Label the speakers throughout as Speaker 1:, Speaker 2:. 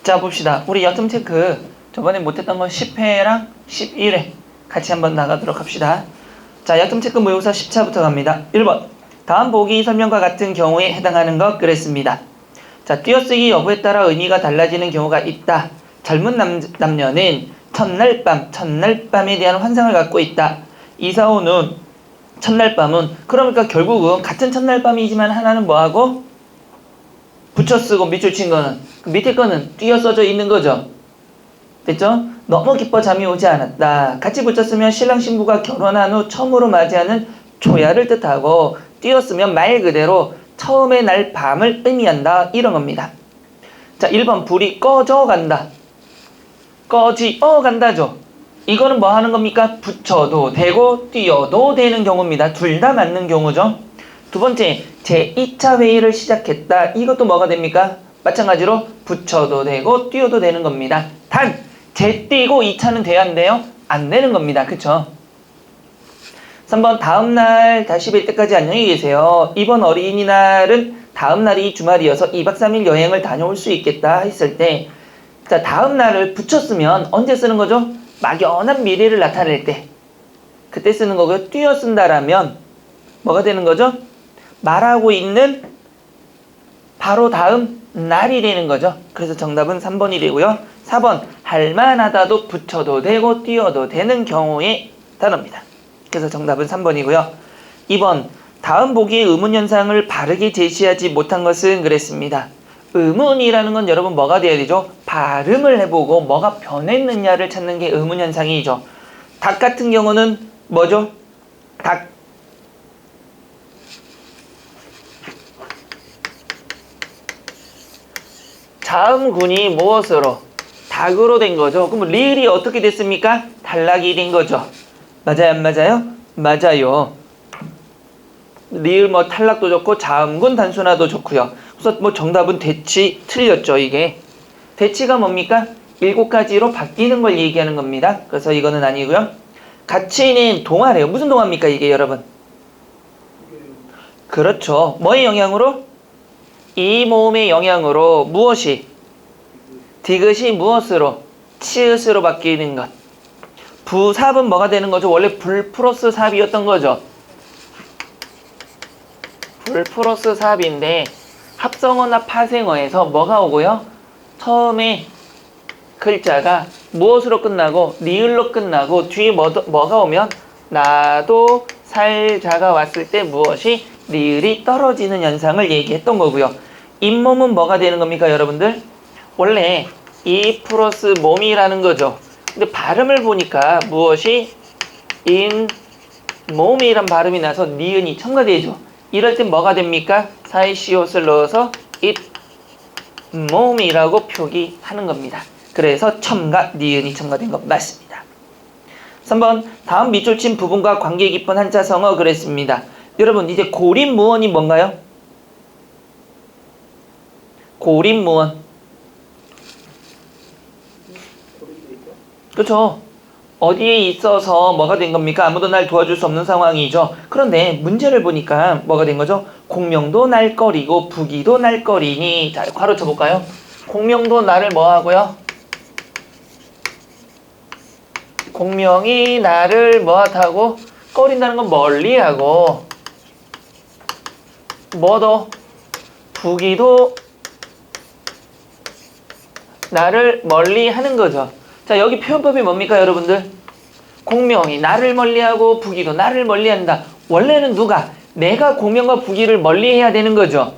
Speaker 1: 자, 봅시다. 우리 약점 체크 저번에 못했던 건 10회랑 11회 같이 한번 나가도록 합시다. 자, 약점 체크 모의고사 10차부터 갑니다. 1번. 다음 보기 설명과 같은 경우에 해당하는 것 그랬습니다. 자, 띄어쓰기 여부에 따라 의미가 달라지는 경우가 있다. 젊은 남녀는 첫날밤에 대한 환상을 갖고 있다. 이사오는 첫날밤은 그러니까 결국은 같은 첫날밤이지만 하나는 뭐하고? 붙여쓰고 밑줄 친 거는 그 밑에 거는 띄어 써져 있는 거죠. 됐죠? 너무 기뻐 잠이 오지 않았다. 같이 붙였으면 신랑 신부가 결혼한 후 처음으로 맞이하는 초야를 뜻하고 띄었으면 말 그대로 처음의 날 밤을 의미한다. 이런 겁니다. 자, 1번 불이 꺼져 간다. 꺼지어 간다죠. 이거는 뭐 하는 겁니까? 붙여도 되고 띄어도 되는 경우입니다. 둘 다 맞는 경우죠. 두 번째, 제2차 회의를 시작했다. 이것도 뭐가 됩니까? 마찬가지로 붙여도 되고 띄어도 되는 겁니다. 단, 제 띄고 2차는 돼야 안 돼요? 안 되는 겁니다. 그쵸? 3번, 다음날 다시 뵐 때까지 안녕히 계세요. 이번 어린이날은 다음날이 주말이어서 2박 3일 여행을 다녀올 수 있겠다 했을 때, 자, 다음날을 붙였으면 언제 쓰는 거죠? 막연한 미래를 나타낼 때. 그때 쓰는 거고요. 띄어 쓴다라면 뭐가 되는 거죠? 말하고 있는 바로 다음 날이 되는 거죠. 그래서 정답은 3번이 되고요. 4번, 할만하다도 붙여도 되고 띄어도 되는 경우에 단어입니다. 그래서 정답은 3번이고요. 2번, 다음 보기의 의문현상을 바르게 제시하지 못한 것은 그랬습니다. 의문이라는 건 여러분 뭐가 돼야 되죠? 발음을 해보고 뭐가 변했느냐를 찾는 게 의문현상이죠. 닭 같은 경우는 뭐죠? 닭. 자음군이 무엇으로? 닭으로 된 거죠. 그럼 리을이 어떻게 됐습니까? 단락이 된 거죠. 맞아요, 안 맞아요? 맞아요. 리을 뭐 탈락도 좋고 자음군 단순화도 좋고요. 그래서 뭐 정답은 대치 틀렸죠. 이게 대치가 뭡니까? 7가지로 바뀌는 걸 얘기하는 겁니다. 그래서 이거는 아니고요. 가치는 동화래요. 무슨 동화입니까 이게 여러분? 그렇죠. 뭐의 영향으로? 이 모음의 영향으로 무엇이? 디귿이 무엇으로? 치읓으로 바뀌는 것. 부삽은 뭐가 되는 거죠? 원래 불 플러스 삽이었던 거죠. 불 플러스 삽인데 합성어나 파생어에서 뭐가 오고요? 처음에 글자가 무엇으로 끝나고 리을로 끝나고 뒤에 뭐가 오면 나도 살자가 왔을 때 무엇이? 리을이 떨어지는 현상을 얘기했던 거고요. 잇몸은 뭐가 되는 겁니까 여러분들? 원래 이 플러스 몸이라는 거죠. 근데 발음을 보니까 무엇이? 인 몸이란 발음이 나서 니은이 첨가되죠. 이럴 땐 뭐가 됩니까? 사이시옷을 넣어서 잇 몸이라고 표기하는 겁니다. 그래서 첨가, 니은이 첨가된 것 맞습니다. 3번, 다음 밑줄 친 부분과 관계 깊은 한자성어 그랬습니다. 여러분 이제 고립무언이 뭔가요? 고립무언. 그렇죠. 어디에 있어서 뭐가 된 겁니까? 아무도 날 도와줄 수 없는 상황이죠. 그런데 문제를 보니까 뭐가 된 거죠? 공명도 날거리고 부기도 날거리니. 자, 괄호 쳐볼까요? 공명도 나를 뭐 하고요? 공명이 나를 뭐 하다고? 꺼린다는 건 멀리하고 뭐도? 부기도 나를 멀리하는 거죠. 자, 여기 표현법이 뭡니까 여러분들? 공명이 나를 멀리하고 부기도 나를 멀리한다. 원래는 누가? 내가 공명과 부기를 멀리해야 되는 거죠.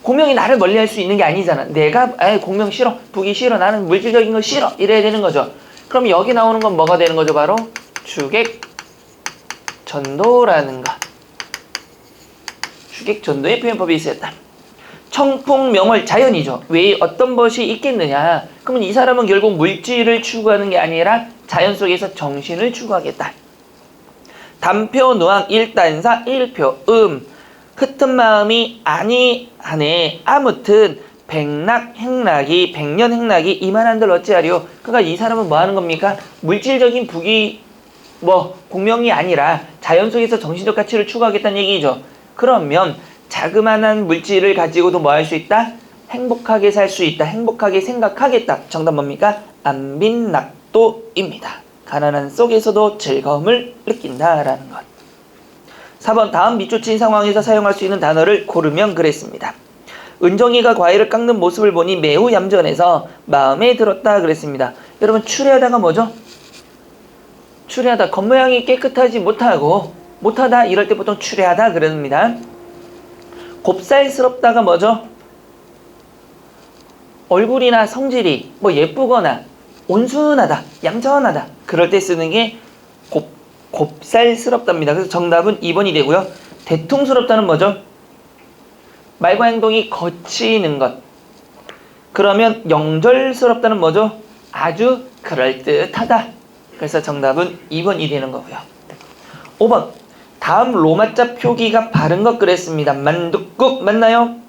Speaker 1: 공명이 나를 멀리할 수 있는 게 아니잖아. 내가 공명 싫어, 부기 싫어, 나는 물질적인 거 싫어 이래야 되는 거죠. 그럼 여기 나오는 건 뭐가 되는 거죠? 바로 주객전도라는 것. 주객전도의 표현법이 있었다. 청풍명월 자연이죠. 왜 어떤 것이 있겠느냐? 그러면 이 사람은 결국 물질을 추구하는 게 아니라 자연 속에서 정신을 추구하겠다. 단표 누항 일단사 일표 흩은 마음이 아니하네. 아무튼 백년 행락이 이만한들 어찌하리요. 그러니까 이 사람은 뭐 하는 겁니까? 물질적인 부귀 공명이 아니라 자연 속에서 정신적 가치를 추구하겠다는 얘기죠. 그러면 자그마한 물질을 가지고도 뭐 할 수 있다? 행복하게 살 수 있다. 행복하게 생각하겠다. 정답 뭡니까? 안빈낙도입니다. 가난한 속에서도 즐거움을 느낀다라는 것. 4번 다음 밑줄친 상황에서 사용할 수 있는 단어를 고르면 그랬습니다. 은정이가 과일을 깎는 모습을 보니 매우 얌전해서 마음에 들었다 그랬습니다. 여러분 추리하다가 뭐죠? 추리하다 겉모양이 깨끗하지 못하다 이럴 때 보통 추리하다 그럽니다. 곱살스럽다가 뭐죠? 얼굴이나 성질이 뭐 예쁘거나 온순하다, 얌전하다 그럴 때 쓰는 게 곱살스럽답니다. 그래서 정답은 2번이 되고요. 대통스럽다는 뭐죠? 말과 행동이 거치는 것. 그러면 영절스럽다는 뭐죠? 아주 그럴듯하다. 그래서 정답은 2번이 되는 거고요. 5번 다음 로마자 표기가 바른 것 그랬습니다. 만둣국 맞나요?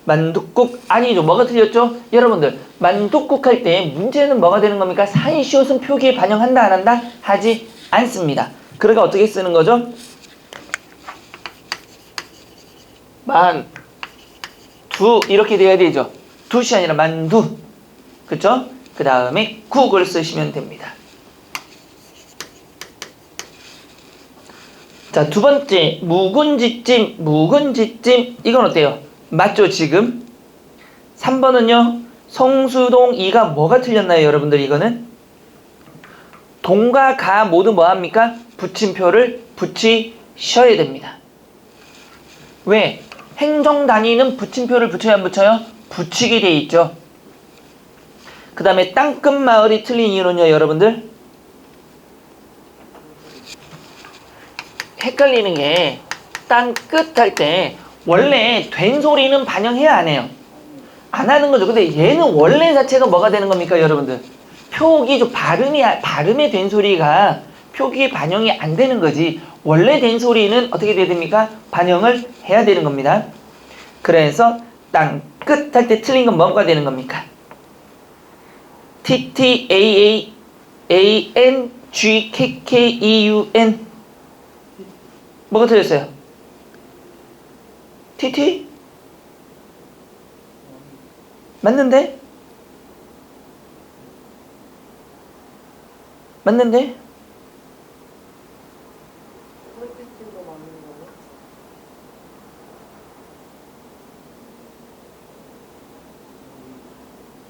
Speaker 1: 만둣국 아니죠. 뭐가 틀렸죠? 여러분들 만둣국 할 때 문제는 뭐가 되는 겁니까? 사이시옷은 표기에 반영한다 안 한다? 하지 않습니다. 그러니까 어떻게 쓰는 거죠? 만두 이렇게 돼야 되죠. 두시 아니라 만두. 그쵸? 그 다음에 국을 쓰시면 됩니다. 자, 두 번째 묵은지찜 이건 어때요? 맞죠 지금? 3번은요. 성수동 2가 뭐가 틀렸나요 여러분들? 이거는 동과 가 모두 뭐합니까? 붙임표를 붙이셔야 됩니다. 왜? 행정단위는 붙임표를 붙여야 안 붙여요? 붙이게 돼 있죠. 그 다음에 땅끝마을이 틀린 이유는요 여러분들 헷갈리는 게 땅끝 할 때 원래 된 소리는 반영해야 안 해요? 안 하는 거죠. 근데 얘는 원래 자체가 뭐가 되는 겁니까 여러분들? 표기 발음의 된 소리가 표기에 반영이 안 되는 거지. 원래 된 소리는 어떻게 돼야 됩니까? 반영을 해야 되는 겁니다. 그래서 땅끝 할 때 틀린 건 뭐가 되는 겁니까? TTAANGKKEUN 뭐가 틀렸어요? TT? 맞는데?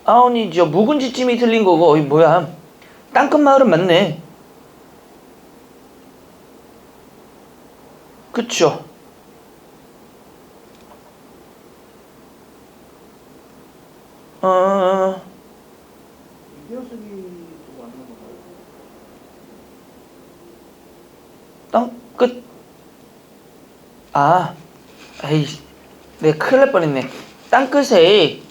Speaker 1: 아니죠. 묵은지찜이 틀린 거고. 어이 뭐야? 땅끝마을은 맞네. 그쵸? 땅끝 에이 내가 큰일 날 뻔했네. 땅끝에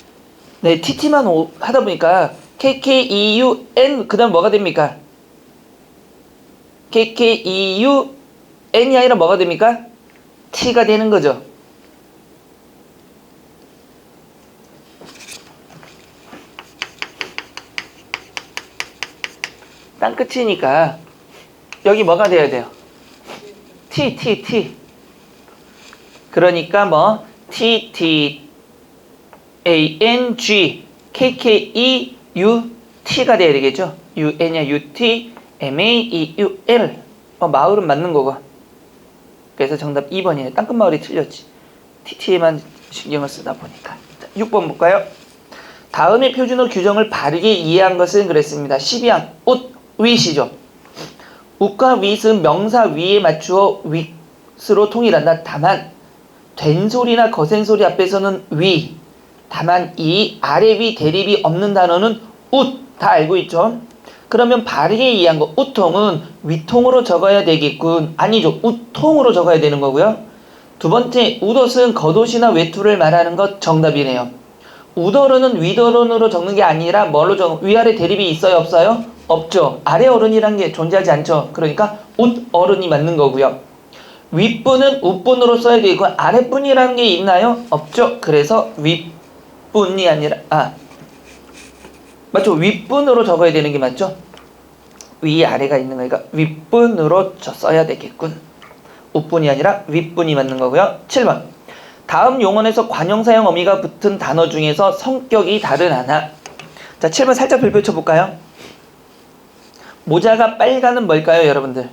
Speaker 1: 네 TT만 하다 보니까 KKEUN 그 다음 뭐가 됩니까? KKEUN이 아니라 뭐가 됩니까? T가 되는 거죠. 땅끝이니까 여기 뭐가 돼야 돼요? T. 그러니까 뭐 TTANG KKEUT가 돼야 되겠죠? UN이야 UT MAEUL 마을은 맞는 거고. 그래서 정답 2번이에요. 땅끝마을이 틀렸지. TT에만 신경을 쓰다 보니까. 자, 6번 볼까요? 다음의 표준어 규정을 바르게 이해한 것은 그랬습니다. 12항 웃, 윗이죠. 웃과 윗은 명사 위에 맞추어 윗으로 통일한다. 다만 된소리나 거센소리 앞에서는 위. 다만 이 아래 위 대립이 없는 단어는 웃. 다 알고 있죠? 그러면 바르게 이해한 거 우통은 위통으로 적어야 되겠군. 아니죠. 우통으로 적어야 되는 거고요. 두 번째 웃옷은 겉옷이나 외투를 말하는 것 정답이네요. 웃어른은 윗어른으로 적는 게 아니라 뭘로 적어? 위아래 대립이 있어요 없어요? 없죠. 아래 어른이란 게 존재하지 않죠. 그러니까 웃어른이 맞는 거고요. 윗분은 웃분으로 써야 되고 아랫분이라는 게 있나요? 없죠. 그래서 윗분이 아니라 맞죠? 윗분으로 적어야 되는 게 맞죠? 위 아래가 있는 거니까 윗분으로 써야 되겠군. 웃분이 아니라 윗분이 맞는 거고요. 7번 다음 용언에서 관형사형 어미가 붙은 단어 중에서 성격이 다른 하나. 자, 7번 살짝 펼쳐볼까요? 모자가 빨가는 뭘까요, 여러분들?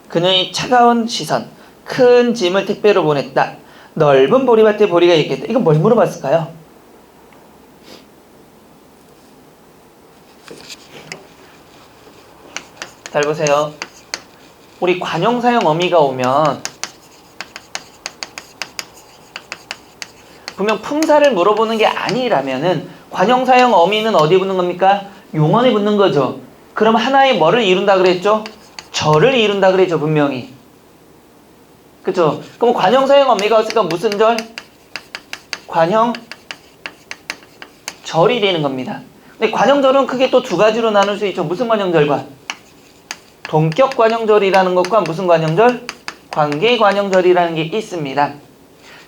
Speaker 1: 그녀의 차가운 시선, 큰 짐을 택배로 보냈다. 넓은 보리밭에 보리가 있겠다. 이건 뭘 물어봤을까요? 잘 보세요. 우리 관형사형 어미가 오면 분명 품사를 물어보는 게 아니라면은 관형사형 어미는 어디에 붙는 겁니까? 용언에 붙는 거죠. 그럼 하나의 뭐를 이룬다 그랬죠? 절을 이룬다 그랬죠, 분명히. 그쵸? 그럼 관형사형 어미가 왔으니까 무슨 절? 관형절이 되는 겁니다. 근데 관형절은 크게 또 두 가지로 나눌 수 있죠. 무슨 관형절과? 동격 관형절이라는 것과 무슨 관형절? 관계 관형절이라는 게 있습니다.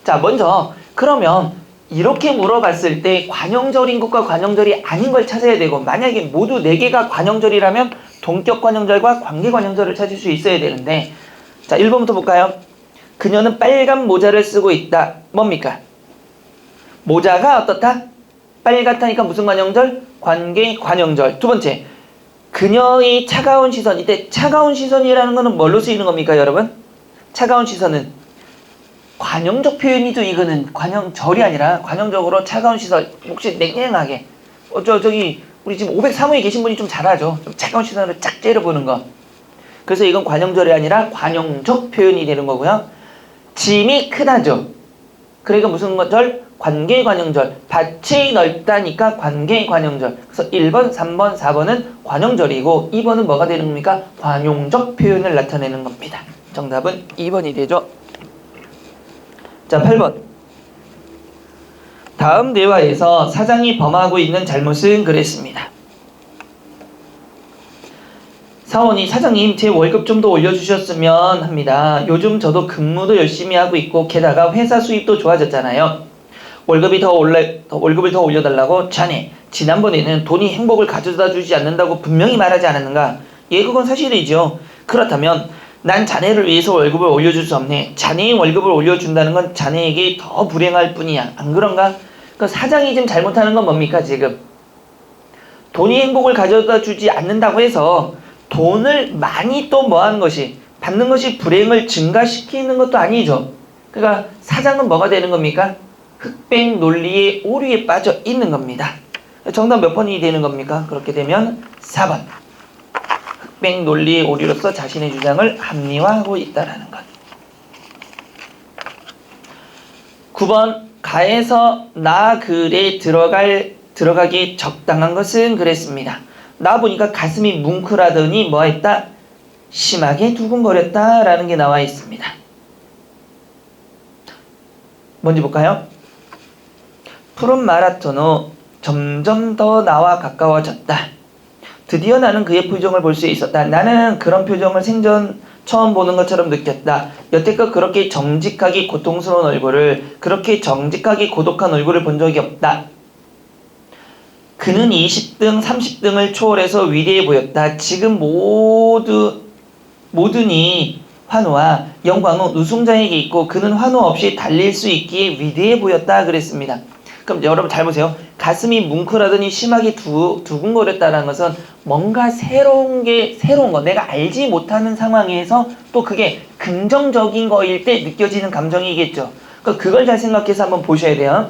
Speaker 1: 자, 먼저 그러면 이렇게 물어봤을 때 관형절인 것과 관형절이 아닌 걸 찾아야 되고, 만약에 모두 4개가 관형절이라면 동격 관형절과 관계 관형절을 찾을 수 있어야 되는데, 자, 1번부터 볼까요? 그녀는 빨간 모자를 쓰고 있다. 뭡니까? 모자가 어떻다? 빨갛다니까 무슨 관형절? 관계 관형절. 두 번째, 그녀의 차가운 시선. 이때 차가운 시선이라는 것은 뭘로 쓰이는 겁니까, 여러분? 차가운 시선은 관형적 표현이죠. 이거는 관형절이 아니라 관형적으로 차가운 시선, 혹시 냉랭하게. 저기 우리 지금 503호에 계신 분이 좀 잘하죠. 좀 차가운 시선을 쫙 째려보는 거. 그래서 이건 관형절이 아니라 관형적 표현이 되는 거고요. 짐이 크다죠. 그러니까 무슨 절? 관계 관형절. 밭이 넓다니까 관계 관형절. 그래서 1번, 3번, 4번은 관형절이고 2번은 뭐가 되는 겁니까? 관용적 표현을 나타내는 겁니다. 정답은 2번이 되죠. 자, 8번. 다음 대화에서 사장이 범하고 있는 잘못은 그랬습니다. 사원이 사장님 제 월급 좀 더 올려주셨으면 합니다. 요즘 저도 근무도 열심히 하고 있고 게다가 회사 수입도 좋아졌잖아요. 월급을 더 올려달라고. 자네 지난번에는 돈이 행복을 가져다 주지 않는다고 분명히 말하지 않았는가? 예, 그건 사실이죠. 그렇다면 난 자네를 위해서 월급을 올려줄 수 없네. 자네의 월급을 올려준다는 건 자네에게 더 불행할 뿐이야. 안 그런가? 그 사장이 지금 잘못하는 건 뭡니까 지금? 돈이 행복을 가져다 주지 않는다고 해서 돈을 많이 또 뭐하는 것이, 받는 것이 불행을 증가시키는 것도 아니죠. 그러니까 사장은 뭐가 되는 겁니까? 흑백 논리의 오류에 빠져 있는 겁니다. 정답 몇 번이 되는 겁니까? 그렇게 되면 4번. 흑백 논리의 오류로서 자신의 주장을 합리화하고 있다라는 것. 9번. 가에서 나 글에 들어가기 적당한 것은 그랬습니다. 나 보니까 가슴이 뭉클하더니 뭐 했다? 심하게 두근거렸다 라는 게 나와 있습니다. 뭔지 볼까요? 푸른 마라톤 후 점점 더 나와 가까워졌다. 드디어 나는 그의 표정을 볼 수 있었다. 나는 그런 표정을 생전 처음 보는 것처럼 느꼈다. 여태껏 그렇게 정직하게 고통스러운 얼굴을, 그렇게 정직하게 고독한 얼굴을 본 적이 없다. 그는 20등, 30등을 초월해서 위대해 보였다. 지금 모든이 환호와 영광은 우승자에게 있고 그는 환호 없이 달릴 수 있기에 위대해 보였다 그랬습니다. 그럼 여러분 잘 보세요. 가슴이 뭉클하더니 심하게 두근거렸다는 것은 뭔가 새로운 거, 내가 알지 못하는 상황에서 또 그게 긍정적인 거일 때 느껴지는 감정이겠죠. 그걸 잘 생각해서 한번 보셔야 돼요.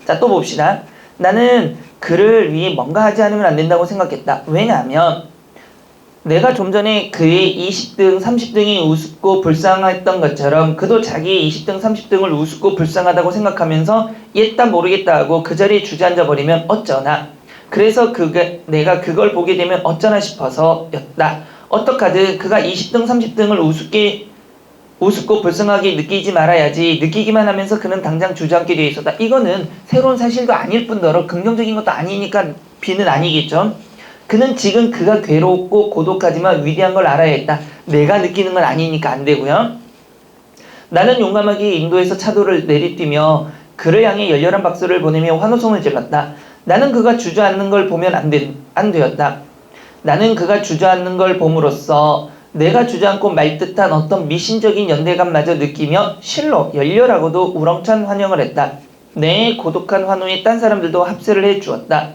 Speaker 1: 자, 또 봅시다. 나는 그를 위해 뭔가 하지 않으면 안 된다고 생각했다. 왜냐하면 내가 좀 전에 그의 20등, 30등이 우습고 불쌍했던 것처럼 그도 자기의 20등, 30등을 우습고 불쌍하다고 생각하면서 얘다 모르겠다 하고 그 자리에 주저앉아 버리면 어쩌나. 그래서 내가 그걸 보게 되면 어쩌나 싶어서였다. 어떡하든 그가 20등, 30등을 우습고 불쌍하게 느끼지 말아야지. 느끼기만 하면서 그는 당장 주저앉게 되어 있었다. 이거는 새로운 사실도 아닐 뿐더러 긍정적인 것도 아니니까 B는 아니겠죠. 그는 지금 그가 괴롭고 고독하지만 위대한 걸 알아야 했다. 내가 느끼는 건 아니니까 안 되고요. 나는 용감하게 인도에서 차도를 내리뛰며 그를 향해 열렬한 박수를 보내며 환호성을 질렀다. 나는 그가 주저앉는 걸 보면 안 되었다. 나는 그가 주저앉는 걸 봄으로써 내가 주저앉고 말듯한 어떤 미신적인 연대감마저 느끼며 실로 열렬하고도 우렁찬 환영을 했다. 내 고독한 환호에 딴 사람들도 합세를 해주었다.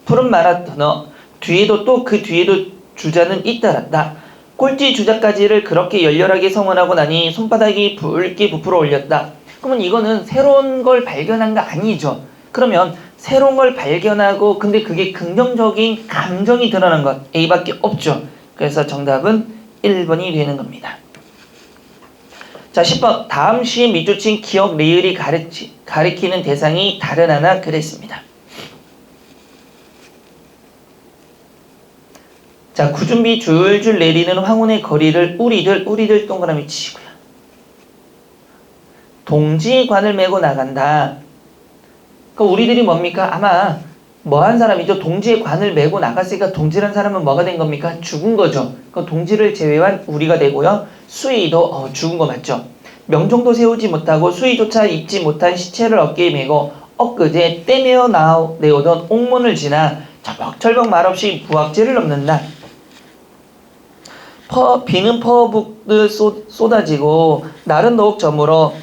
Speaker 1: 푸른 마라토너 뒤에도 또 그 뒤에도 주자는 잇따랐다. 꼴찌 주자까지를 그렇게 열렬하게 성원하고 나니 손바닥이 붉게 부풀어 올렸다. 그러면 이거는 새로운 걸 발견한 거 아니죠. 그러면 새로운 걸 발견하고 근데 그게 긍정적인 감정이 드러난 것 A밖에 없죠. 그래서 정답은 1번이 되는 겁니다. 자, 10번 다음 시에 밑줄친 기억 리을이 가리키는 대상이 다른 하나 그랬습니다. 자, 구준비 줄줄 내리는 황혼의 거리를 우리들 동그라미 치고요. 동지관을 메고 나간다. 그 우리들이 뭡니까? 아마 뭐한 사람이죠? 동지의 관을 메고 나갔으니까 동지란 사람은 뭐가 된 겁니까? 죽은 거죠. 그 동지를 제외한 우리가 되고요. 수의도 죽은 거 맞죠? 명종도 세우지 못하고 수의조차 입지 못한 시체를 어깨에 메고 엊그제 떼매어 내오던 옥문을 지나 철벅철벅 말없이 부학제를 넘는다. 비는 퍼붓듯 쏟아지고 날은 더욱 저물어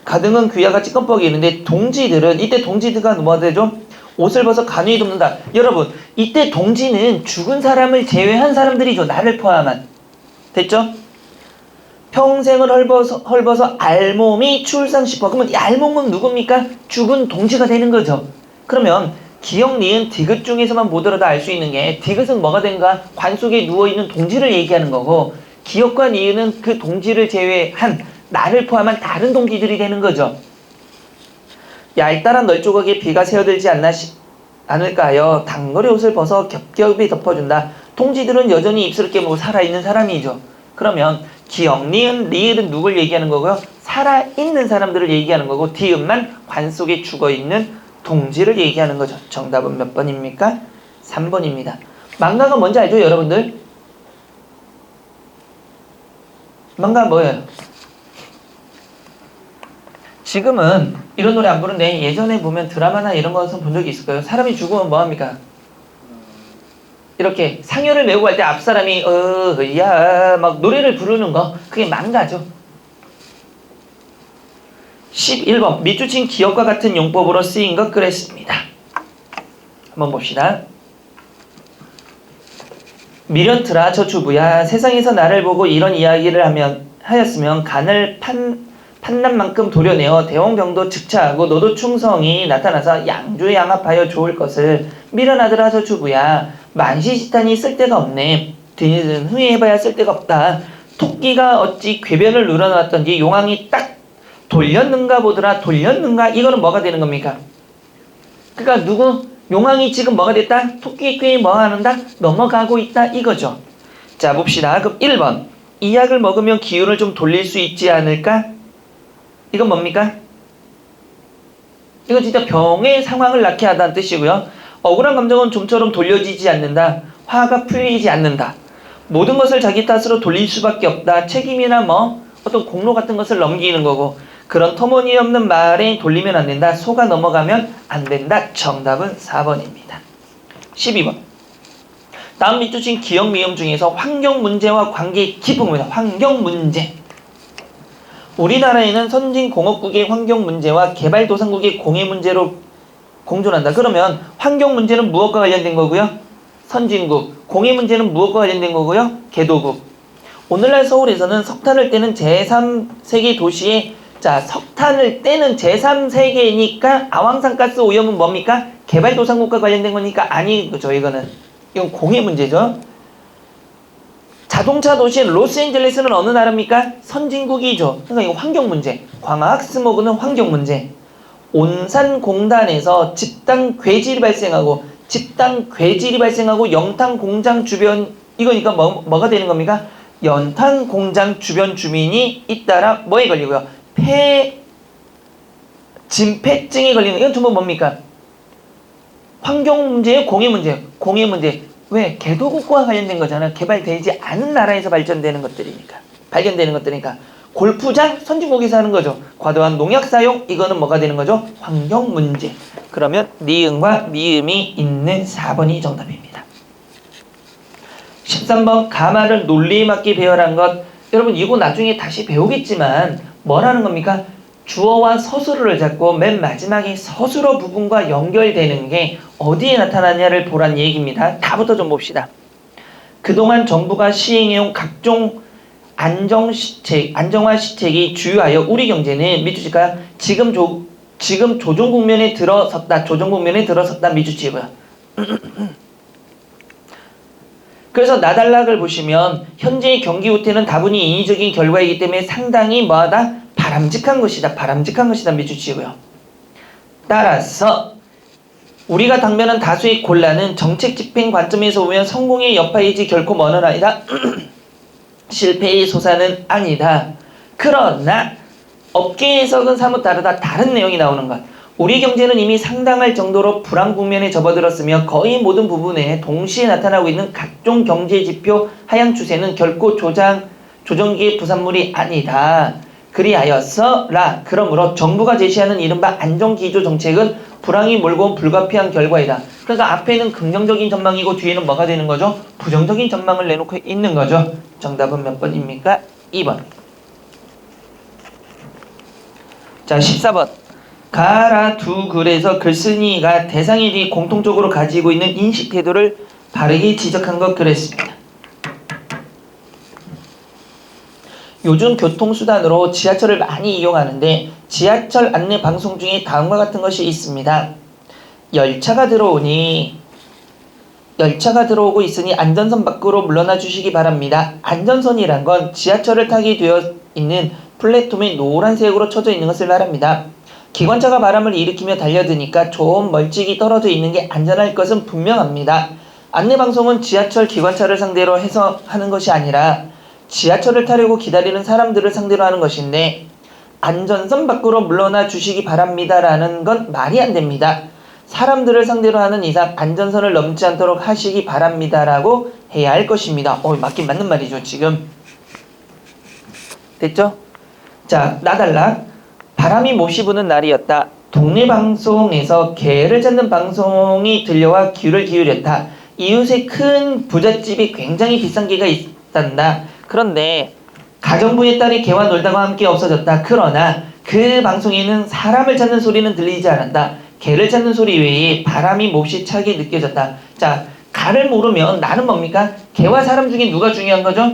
Speaker 1: 가등은 귀야같이 껌뻑이는데 동지들은 이때 동지들과 뭐가 되죠? 옷을 벗어 간휘 돕는다. 여러분 이때 동지는 죽은 사람을 제외한 사람들이죠. 나를 포함한. 됐죠? 평생을 헐벗어 알몸이 출상 싶어. 그러면 이 알몸은 누굽니까? 죽은 동지가 되는 거죠. 그러면 기역, 니은, 디귿 중에서만 보더라도 알 수 있는 게 디귿은 뭐가 된가? 관 속에 누워있는 동지를 얘기하는 거고 기역과 니은은 그 동지를 제외한 나를 포함한 다른 동지들이 되는 거죠. 얄따란 널조각에 비가 새어들지 않을까요? 단거리 옷을 벗어 겹겹이 덮어준다. 동지들은 여전히 입술을 깨물고 살아있는 사람이죠. 그러면 기역, 니은, 리을은 누굴 얘기하는 거고요? 살아있는 사람들을 얘기하는 거고 디귿만 관 속에 죽어있는 동지를 얘기하는 거죠. 정답은 몇 번입니까? 3번입니다. 망가가 뭔지 알죠, 여러분들? 망가 뭐예요? 지금은 이런 노래 안 부르는데 예전에 보면 드라마나 이런 것은 본 적이 있을 거예요. 사람이 죽으면 뭐합니까? 이렇게 상여를 메고 갈 때 앞사람이 야 막 노래를 부르는 거 그게 망가죠. 11번 밑줄친 기역과 같은 용법으로 쓰인 것 그랬습니다. 한번 봅시다. 미련트라 저 주부야 세상에서 나를 보고 이런 이야기를 하였으면 간을 판난만큼 도려내어 대홍병도 즉차하고 너도 충성이 나타나서 양주양합하여 좋을 것을 미련하더라 저 주부야 만시지탄이 쓸데가 없네. 뒤는 후회해봐야 쓸데가 없다. 토끼가 어찌 궤변을 눌러놨던지 용왕이 딱 돌렸는가 보더라. 돌렸는가? 이거는 뭐가 되는 겁니까? 그러니까 누구? 용왕이 지금 뭐가 됐다? 토끼의 꾀에 뭐 하는다? 넘어가고 있다 이거죠. 자 봅시다. 그럼 1번 이 약을 먹으면 기운을 좀 돌릴 수 있지 않을까? 이건 뭡니까? 이건 진짜 병의 상황을 낳게 하다는 뜻이고요. 억울한 감정은 좀처럼 돌려지지 않는다. 화가 풀리지 않는다. 모든 것을 자기 탓으로 돌릴 수밖에 없다. 책임이나 뭐 어떤 공로 같은 것을 넘기는 거고 그런 터무니없는 말에 돌리면 안 된다. 속아 넘어가면 안 된다. 정답은 4번입니다. 12번 다음 밑줄친 기역, 미음 중에서 환경 문제와 관계 깊은 겁니다. 환경 문제. 우리나라에는 선진공업국의 환경 문제와 개발도상국의 공해 문제로 공존한다. 그러면 환경 문제는 무엇과 관련된 거고요? 선진국. 공해 문제는 무엇과 관련된 거고요? 개도국. 오늘날 서울에서는 석탄을 떼는 제3세계 도시에 석탄을 떼는 제3세계니까 아황산가스 오염은 뭡니까? 개발도상국과 관련된 거니까 아니죠. 이건 공해 문제죠. 자동차 도시 로스앤젤레스는 어느 나라입니까? 선진국이죠. 그러니까 이거 환경 문제. 광학 스모그는 환경 문제. 온산공단에서 집단 괴질이 발생하고 연탄 공장 주변 이거니까 뭐가 되는 겁니까? 연탄 공장 주변 주민이 잇따라 뭐에 걸리고요? 진폐증에 걸리는 이건 전부 뭡니까? 환경 문제예요? 공해 문제예요? 공해 문제. 왜? 개도국과 관련된 거잖아요. 개발되지 않은 나라에서 발견되는 것들이니까. 골프장 선진국에서 하는 거죠. 과도한 농약 사용 이거는 뭐가 되는 거죠? 환경 문제. 그러면 니은과 미음이 있는 4번이 정답입니다. 13번 가마를 논리에 맞게 배열한 것. 여러분 이거 나중에 다시 배우겠지만 뭐라는 겁니까? 주어와 서술어를 잡고 맨 마지막에 서술어 부분과 연결되는 게 어디에 나타나냐를 보란 얘기입니다. 다부터 좀 봅시다. 그동안 정부가 시행해온 각종 안정화 시책이 주요하여 우리 경제는 밑줄칠까요? 지금 조정 국면에 들어섰다 밑줄치고요. 그래서 나달락을 보시면 현재의 경기 후퇴는 다분히 인위적인 결과이기 때문에 상당히 뭐하다? 바람직한 것이다 밑줄치고요. 따라서 우리가 당면한 다수의 곤란은 정책 집행 관점에서 보면 성공의 여파이지 결코 뭐는 아니다. 실패의 소사는 아니다. 그러나 업계 해석은 사뭇 다르다. 다른 내용이 나오는 것. 우리 경제는 이미 상당할 정도로 불황 국면에 접어들었으며 거의 모든 부분에 동시에 나타나고 있는 각종 경제지표 하향 추세는 결코 조정기의 부산물이 아니다. 그러므로 정부가 제시하는 이른바 안정기조 정책은 불황이 몰고 온 불가피한 결과이다. 그러니까 앞에는 긍정적인 전망이고 뒤에는 뭐가 되는 거죠? 부정적인 전망을 내놓고 있는 거죠. 정답은 몇 번입니까? 2번. 자, 14번. 가라 두 글에서 글쓴이가 대상에 대해 공통적으로 가지고 있는 인식 태도를 바르게 지적한 것 그랬습니다. 요즘 교통수단으로 지하철을 많이 이용하는데 지하철 안내 방송 중에 다음과 같은 것이 있습니다. 열차가 들어오고 있으니 안전선 밖으로 물러나 주시기 바랍니다. 안전선이란 건 지하철을 타게 되어 있는 플랫폼에 노란색으로 쳐져 있는 것을 말합니다. 기관차가 바람을 일으키며 달려드니까 좀 멀찍이 떨어져 있는 게 안전할 것은 분명합니다. 안내방송은 지하철 기관차를 상대로 해서 하는 것이 아니라 지하철을 타려고 기다리는 사람들을 상대로 하는 것인데 안전선 밖으로 물러나 주시기 바랍니다라는 건 말이 안 됩니다. 사람들을 상대로 하는 이상 안전선을 넘지 않도록 하시기 바랍니다라고 해야 할 것입니다. 맞긴 맞는 말이죠. 지금 됐죠? 자, 나달락. 바람이 몹시 부는 날이었다. 동네 방송에서 개를 잡는 방송이 들려와 귀를 기울였다. 이웃에 큰 부잣집이 굉장히 비싼 개가 있단다. 그런데 가정부의 딸이 개와 놀다가 함께 없어졌다. 그러나 그 방송에는 사람을 찾는 소리는 들리지 않았다. 개를 찾는 소리 외에 바람이 몹시 차게 느껴졌다. 자, 가를 모르면 나는 뭡니까? 개와 사람 중에 누가 중요한 거죠?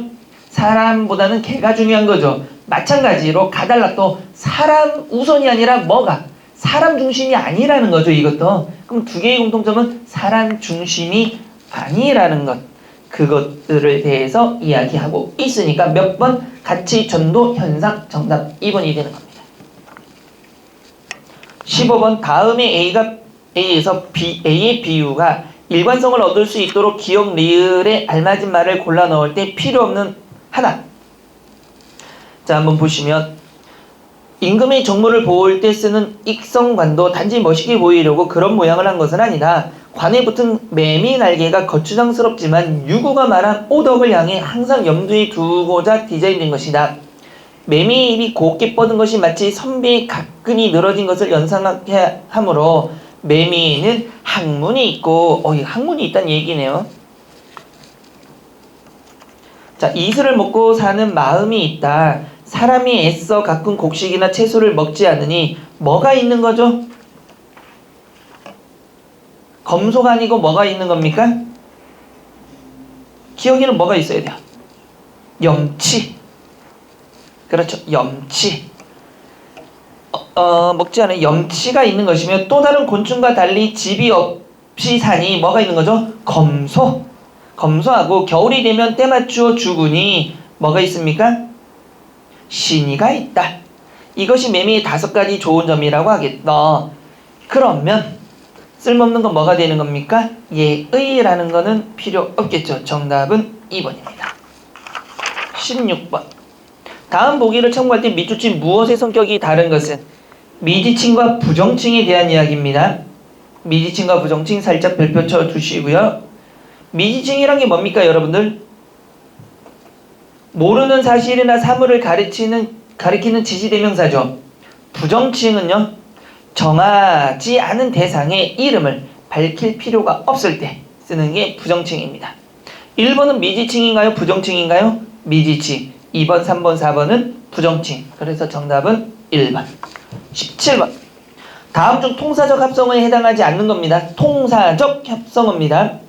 Speaker 1: 사람보다는 개가 중요한 거죠. 마찬가지로 가달락도 사람 우선이 아니라 뭐가? 사람 중심이 아니라는 거죠. 이것도. 그럼 두 개의 공통점은 사람 중심이 아니라는 것. 그것들을 대해서 이야기하고 있으니까 몇 번 가치 전도 현상 정답 2번이 되는 겁니다. 15번 다음에 A에서 A의 비유가 일관성을 얻을 수 있도록 기억 리을에 알맞은 말을 골라 넣을 때 필요 없는 하나. 자, 한번 보시면 임금의 정물을 보호할 때 쓰는 익성관도 단지 멋있게 보이려고 그런 모양을 한 것은 아니다. 관에 붙은 매미 날개가 거추장스럽지만 유구가 말한 오덕을 향해 항상 염두에 두고자 디자인된 것이다. 매미의 입이 곱게 뻗은 것이 마치 선비의 가끈이 늘어진 것을 연상하게 하므로 매미에는 항문이 있고 항문이 있다는 얘기네요. 자, 이슬을 먹고 사는 마음이 있다. 사람이 애써 가꾼 곡식이나 채소를 먹지 않으니 뭐가 있는 거죠? 검소가 아니고 뭐가 있는 겁니까? 기억에는 뭐가 있어야 돼요? 염치. 그렇죠. 염치. 먹지 않은 염치가 있는 것이며 또 다른 곤충과 달리 집이 없이 사니 뭐가 있는 거죠? 검소. 검소하고 겨울이 되면 때 맞추어 죽으니 뭐가 있습니까? 신의가 있다. 이것이 매미의 5가지 좋은 점이라고 하겠다. 그러면 쓸모없는 건 뭐가 되는 겁니까? 예의라는 거는 필요 없겠죠. 정답은 2번입니다. 16번. 다음 보기를 참고할 때 밑줄친 무엇의 성격이 다른 것은 미지층과 부정층에 대한 이야기입니다. 미지층과 부정층 살짝 별표 쳐두시고요. 미지층이란 게 뭡니까 여러분들? 모르는 사실이나 사물을 가리키는 지시대명사죠. 부정층은요, 정하지 않은 대상의 이름을 밝힐 필요가 없을 때 쓰는 게 부정층입니다. 1번은 미지칭인가요? 부정칭인가요? 미지칭. 2번, 3번, 4번은 부정칭. 그래서 정답은 1번. 17번. 다음 중 통사적 합성어에 해당하지 않는 겁니다. 통사적 합성어입니다.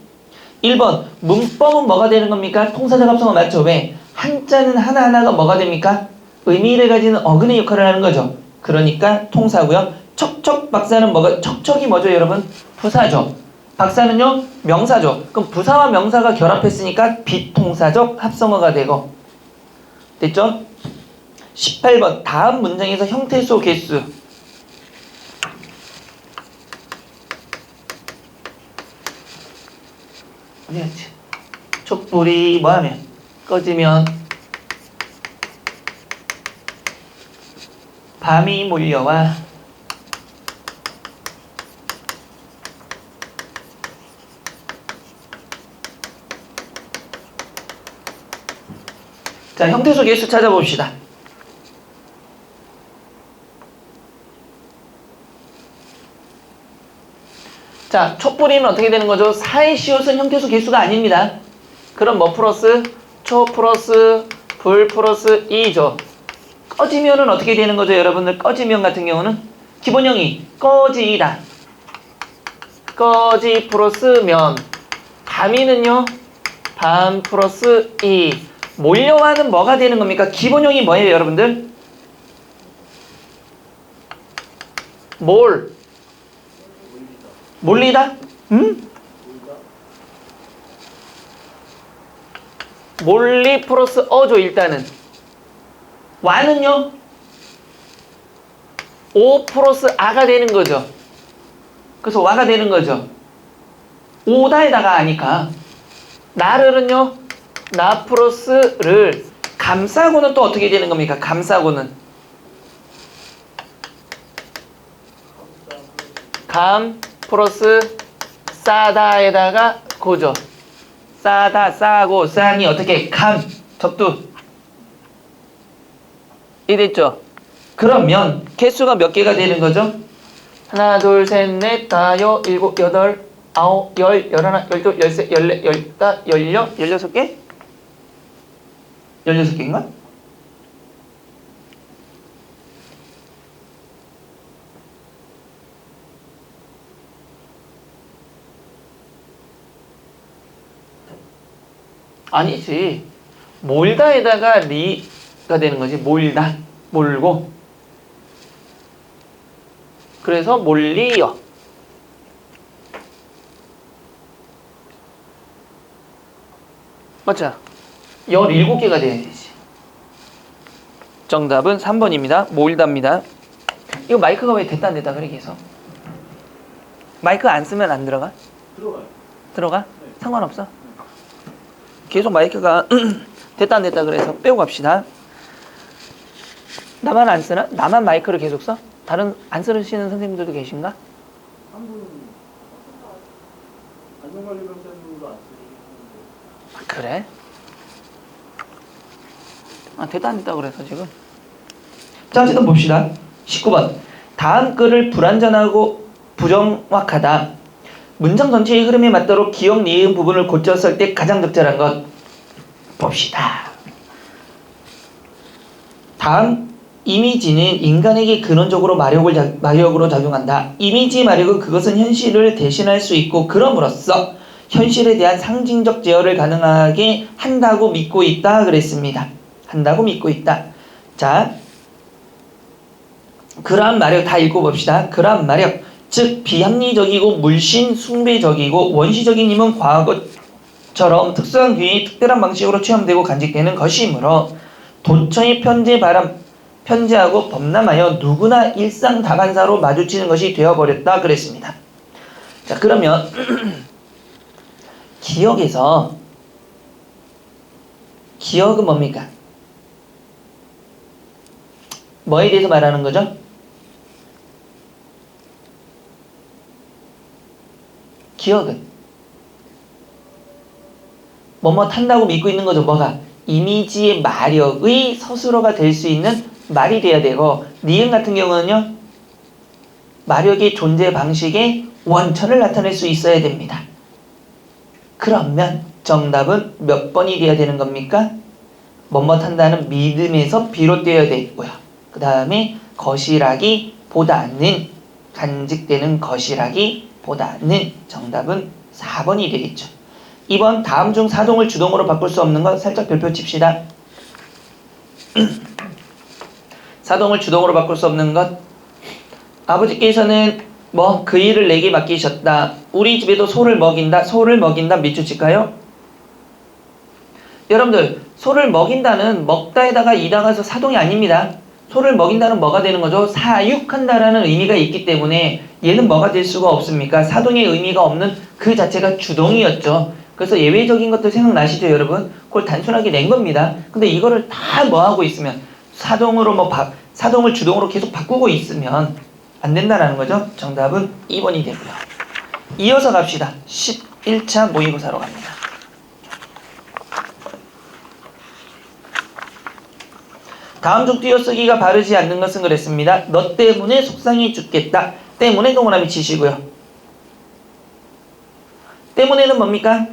Speaker 1: 1번. 문법은 뭐가 되는 겁니까? 통사적 합성어 맞죠? 왜? 한자는 하나하나가 뭐가 됩니까? 의미를 가지는 어근의 역할을 하는 거죠. 그러니까 통사고요. 척척 박사는 뭐가, 척척이 뭐죠, 여러분? 부사죠. 박사는요, 명사죠. 그럼 부사와 명사가 결합했으니까 비통사적 합성어가 되고. 됐죠? 18번. 다음 문장에서 형태소 개수. 어디 갔지? 촛불이 뭐하면? 꺼지면 밤이 몰려와. 자, 형태소 개수 찾아봅시다. 자, 촛불이면 어떻게 되는 거죠? 사의 시옷은 형태소 개수가 아닙니다. 그럼 뭐 플러스? 초 플러스 불 플러스 이죠. 꺼지면은 어떻게 되는 거죠, 여러분들? 꺼지면 같은 경우는 기본형이 꺼지다. 꺼지 플러스 면. 밤이는요, 밤 플러스 이. 몰려와는 뭐가 되는 겁니까? 기본형이 뭐예요, 여러분들? 몰리다? 응? 몰리 플러스 어죠, 일단은. 와는요? 오 플러스 아가 되는 거죠. 그래서 와가 되는 거죠. 오다에다가 아니까. 나를은요? 나 플러스를. 감싸고는 또 어떻게 되는 겁니까? 감싸고는. 감 플러스 싸다에다가 고죠. 싸다, 싸고, 쌍이 어떻게? 감, 접두. 이랬죠? 그러면 개수가 몇 개가 되는 거죠? 하나, 둘, 셋, 넷, 다, 여, 일곱, 여덟, 아홉, 열, 열하나, 열둘, 열셋, 열넷, 열다, 열여, 16개? 16개인가? 아니지. 몰다에다가 리가 되는 거지. 몰다. 몰고. 그래서 몰리여. 맞죠? 17개가 돼야 되지. 정답은 3번입니다. 몰다입니다. 이거 마이크가 왜 됐다 안 됐다 그래 계속? 마이크 안 쓰면 안 들어가?
Speaker 2: 들어가요.
Speaker 1: 들어가? 네. 상관없어? 계속 마이크가 됐다 안 됐다 그래서 빼고 갑시다. 나만 안 쓰나? 나만 마이크를 계속 써? 다른 안 쓰시는 선생님들도 계신가?
Speaker 2: 한 분은 안전관리 병사님도 안 쓰시는데.
Speaker 1: 아, 그래? 아, 됐다 안 됐다 그래서 지금. 자, 어쨌든 봅시다. 19번. 다음 글을 불완전하고 부정확하다. 문장 전체의 흐름에 맞도록 기억, 니은 부분을 고쳤을 때 가장 적절한 것. 봅시다. 다음 이미지는 인간에게 근원적으로 마력으로 작용한다. 이미지 마력은 그것은 현실을 대신할 수 있고 그럼으로써 현실에 대한 상징적 제어를 가능하게 한다고 믿고 있다 그랬습니다. 한다고 믿고 있다. 자, 그러한 마력 다 읽어봅시다. 그러한 마력, 즉 비합리적이고 물씬 숭배적이고 원시적인 힘은 과거처럼 특수한 기회에 특별한 방식으로 체험되고 간직되는 것이므로 도처의 편재하고 범람하여 누구나 일상 다반사로 마주치는 것이 되어버렸다 그랬습니다. 자, 그러면 기억에서 기억은 뭡니까? 뭐에 대해서 말하는 거죠? 기억은 뭐뭐 탄다고 믿고 있는 거죠. 뭐가? 이미지의 마력의 서술어가 될 수 있는 말이 돼야 되고, 니은 같은 경우는요, 마력의 존재 방식의 원천을 나타낼 수 있어야 됩니다. 그러면 정답은 몇 번이 돼야 되는 겁니까? 뭐뭐한다는 믿음에서 비롯되어야 되고요. 그 다음에 것이라기 보다는 간직되는 것이라기 보다는 정답은 4번이 되겠죠. 2번 다음 중 사동을 주동으로 바꿀 수 없는 것 살짝 별표 칩시다. 사동을 주동으로 바꿀 수 없는 것 아버지께서는 뭐 그 일을 내게 맡기셨다. 우리 집에도 소를 먹인다. 소를 먹인다 밑줄 칠까요? 여러분들 소를 먹인다는 먹다에다가 이다가서 사동이 아닙니다. 소를 먹인다는 뭐가 되는 거죠? 사육한다라는 의미가 있기 때문에 얘는 뭐가 될 수가 없습니까? 사동의 의미가 없는 그 자체가 주동이었죠. 그래서 예외적인 것들 생각나시죠 여러분? 그걸 단순하게 낸 겁니다. 근데 이거를 다 뭐하고 있으면 사동으로 사동을 주동으로 계속 바꾸고 있으면 안 된다라는 거죠. 정답은 2번이 되고요. 이어서 갑시다. 11차 모의고사로 갑니다. 다음 중 띄어쓰기가 바르지 않는 것은 그랬습니다. 너 때문에 속상해 죽겠다. 때문에 동그라미 치시고요. 때문에는 뭡니까?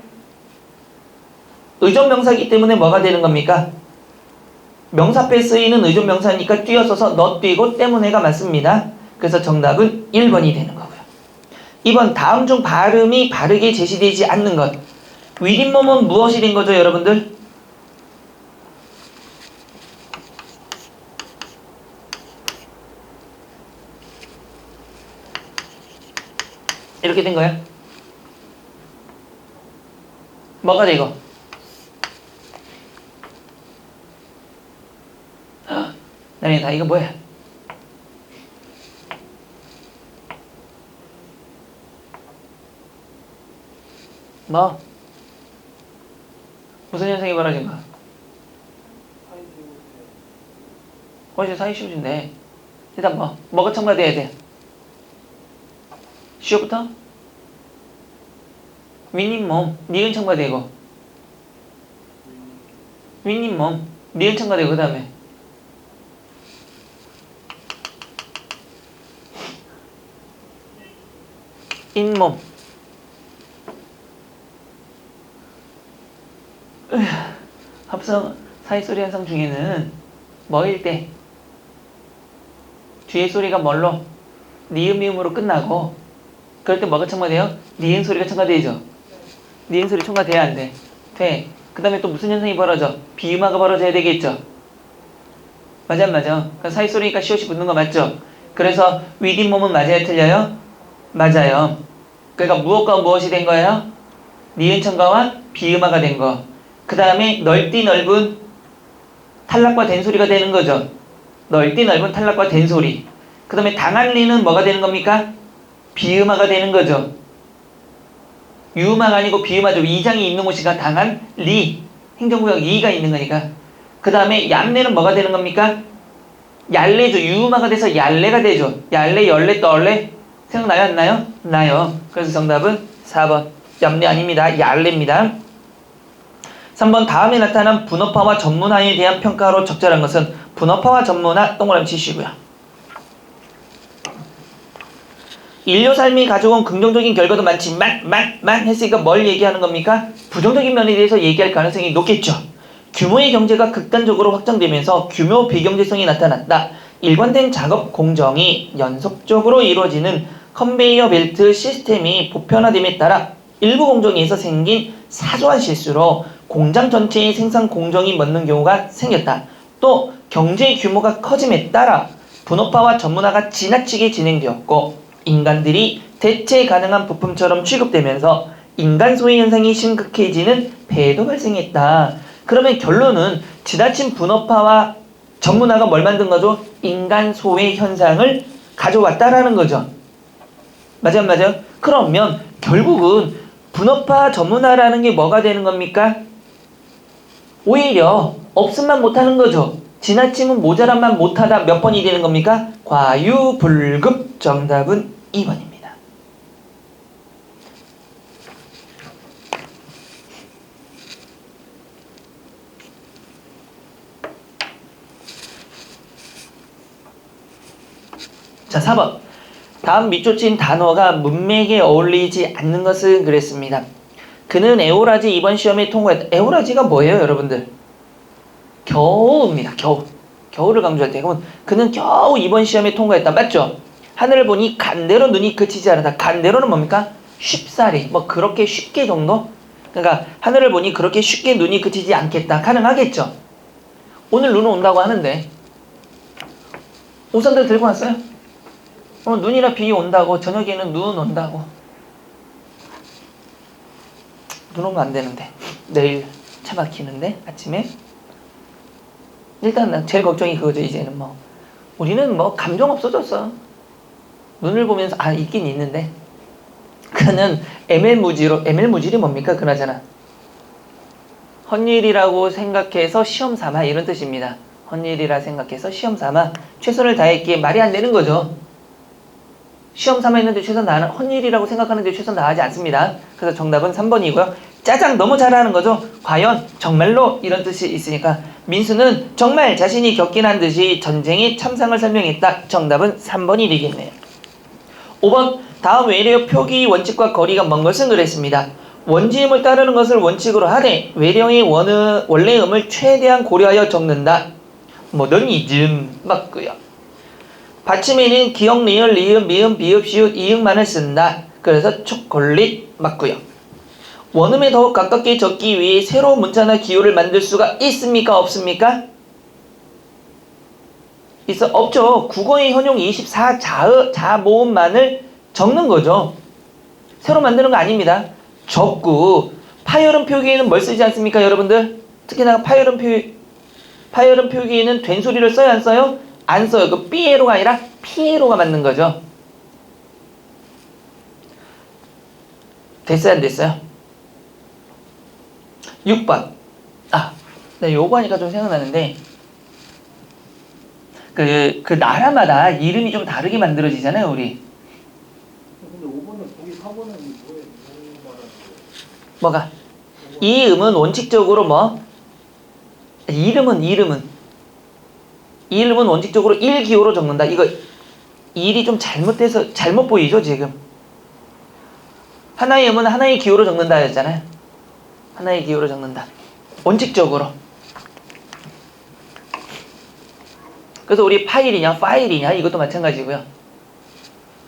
Speaker 1: 의존명사이기 때문에 뭐가 되는 겁니까? 명사패 쓰이는 의존명사니까 띄어써서 너 띄고 때문에가 맞습니다. 그래서 정답은 1번이 되는 거고요. 2번 다음 중 발음이 바르게 제시되지 않는 것. 위린몸은 무엇이 된 거죠 여러분들? 이렇게 된 거야? 뭐가 돼 이거? 나린아 이거 뭐야? 뭐? 무슨 현상이 벌어진 거야? 어제 사이 씌워준대. 일단 뭐가 첨가돼야 돼? 시오부터? 윗님몸, 니은 첨가되고 윗님몸, 니은 첨가되고 그 다음에 잇몸 합성 사이소리 현상 중에는 뭐일 때 뒤에 소리가 뭘로? 니은 미음으로 끝나고 그럴 때 뭐가 첨가돼요? 니은 소리가 첨가되죠? 니은 소리 첨가돼야 안 돼? 돼. 그 다음에 또 무슨 현상이 벌어져? 비음화가 벌어져야 되겠죠? 맞아 안 맞아? 그러니까 사이 소리니까 시옷이 붙는 거 맞죠? 그래서 윗잇몸은 맞아요 틀려요? 맞아요. 그러니까 무엇과 무엇이 된 거예요? 니은 첨가와 비음화가 된 거. 그 다음에 넓디 넓은 탈락과 된 소리가 되는 거죠. 넓디 넓은 탈락과 된 소리. 그 다음에 당한 리는 뭐가 되는 겁니까? 비음화가 되는 거죠. 유음화가 아니고 비음화죠. 2장이 있는 곳이가 당한 리. 행정구역 2가 있는 거니까. 그 다음에 얌레는 뭐가 되는 겁니까? 얄레죠. 유음화가 돼서 얄레가 되죠. 얄레, 열레, 떨레. 생각나요? 안 나요? 나요. 그래서 정답은 4번. 얌레 아닙니다. 얄레입니다. 3번 다음에 나타난 분어파와 전문화에 대한 평가로 적절한 것은 분어파와 전문화 동그라미 치시고요. 인류 삶이 가져온 긍정적인 결과도 많지만 했으니까 뭘 얘기하는 겁니까? 부정적인 면에 대해서 얘기할 가능성이 높겠죠. 규모의 경제가 극단적으로 확장되면서 규모 비경제성이 나타났다. 일관된 작업 공정이 연속적으로 이루어지는 컨베이어 벨트 시스템이 보편화됨에 따라 일부 공정에서 생긴 사소한 실수로 공장 전체의 생산 공정이 멎는 경우가 생겼다. 또 경제 규모가 커짐에 따라 분업화와 전문화가 지나치게 진행되었고 인간들이 대체 가능한 부품처럼 취급되면서 인간 소외 현상이 심각해지는 폐해도 발생했다. 그러면 결론은 지나친 분업화와 전문화가 뭘 만든 거죠? 인간 소외 현상을 가져왔다라는 거죠. 맞아요? 맞아요? 그러면 결국은 분업화 전문화라는 게 뭐가 되는 겁니까? 오히려 없음만 못하는 거죠. 지나치면 모자란만 못하다 몇 번이 되는 겁니까? 과유불급. 정답은 2번입니다. 자, 4번. 다음 밑줄 친 단어가 문맥에 어울리지 않는 것은 그랬습니다. 그는 에오라지 이번 시험에 통과했다. 에오라지가 뭐예요, 여러분들? 겨우입니다. 겨우. 겨우를 강조할 때. 그러면 그는 겨우 이번 시험에 통과했다. 맞죠? 하늘을 보니 간대로 눈이 그치지 않았다. 간대로는 뭡니까? 쉽사리. 뭐 그렇게 쉽게 정도? 그러니까 하늘을 보니 그렇게 쉽게 눈이 그치지 않겠다. 가능하겠죠? 오늘 눈 온다고 하는데 우산들 들고 왔어요? 오늘 눈이나 비 온다고, 저녁에는 눈 온다고. 눈 오면 안 되는데. 내일 차 막히는데 아침에. 일단 제일 걱정이 그거죠. 이제는 뭐 우리는 뭐 감정 없어졌어. 눈을 보면서 있긴 있는데 그는 ML무질이 뭡니까? 그나저나 헛일이라고 생각해서 시험 삼아, 이런 뜻입니다. 헛일이라 생각해서 시험 삼아 최선을 다했기에 말이 안 되는 거죠. 시험 삼아 했는데 최선 다하는, 헛일이라고 생각하는데 최선 다하지 않습니다. 그래서 정답은 3번이고요. 짜장 너무 잘하는 거죠. 과연 정말로, 이런 뜻이 있으니까 민수는 정말 자신이 겪긴 한 듯이 전쟁의 참상을 설명했다. 정답은 3번이 되겠네요. 5번 다음 외래어 표기 원칙과 거리가 먼 것은 그랬습니다. 원지음을 따르는 것을 원칙으로 하되 외래어의 원래음을 최대한 고려하여 적는다. 모더니즘 맞고요. 받침에는 기역, 리을, 리음, 미음, 비읍, 시읒, 이응만을 쓴다. 그래서 초콜릿 맞고요. 원음에 더욱 가깝게 적기 위해 새로운 문자나 기호를 만들 수가 있습니까? 없습니까? 없죠. 국어의 현용 24 자모음만을 적는 거죠. 새로 만드는 거 아닙니다. 적고 파열음 표기에는 뭘 쓰지 않습니까, 여러분들? 특히나 파열음 표기에는 된 소리를 써야 안 써요? 안 써요. 그 삐에로가 아니라 피에로가 맞는 거죠. 됐어요, 안 됐어요? 6번. 네, 요거 하니까 좀 생각나는데, 그 나라마다 이름이 좀 다르게 만들어지잖아요, 우리.
Speaker 2: 근데 5번에 보기 4번은 뭐예요? 뭐 말하는 거예요?
Speaker 1: 뭐가? 이 음은 원칙적으로 뭐? 이름은 원칙적으로 1기호로 적는다. 이거 일이 좀 잘못돼서 잘못 보이죠, 지금? 하나의 음은 하나의 기호로 적는다 했잖아요. 하나의 기호로 적는다. 원칙적으로. 그래서 우리 파일이냐 이것도 마찬가지고요.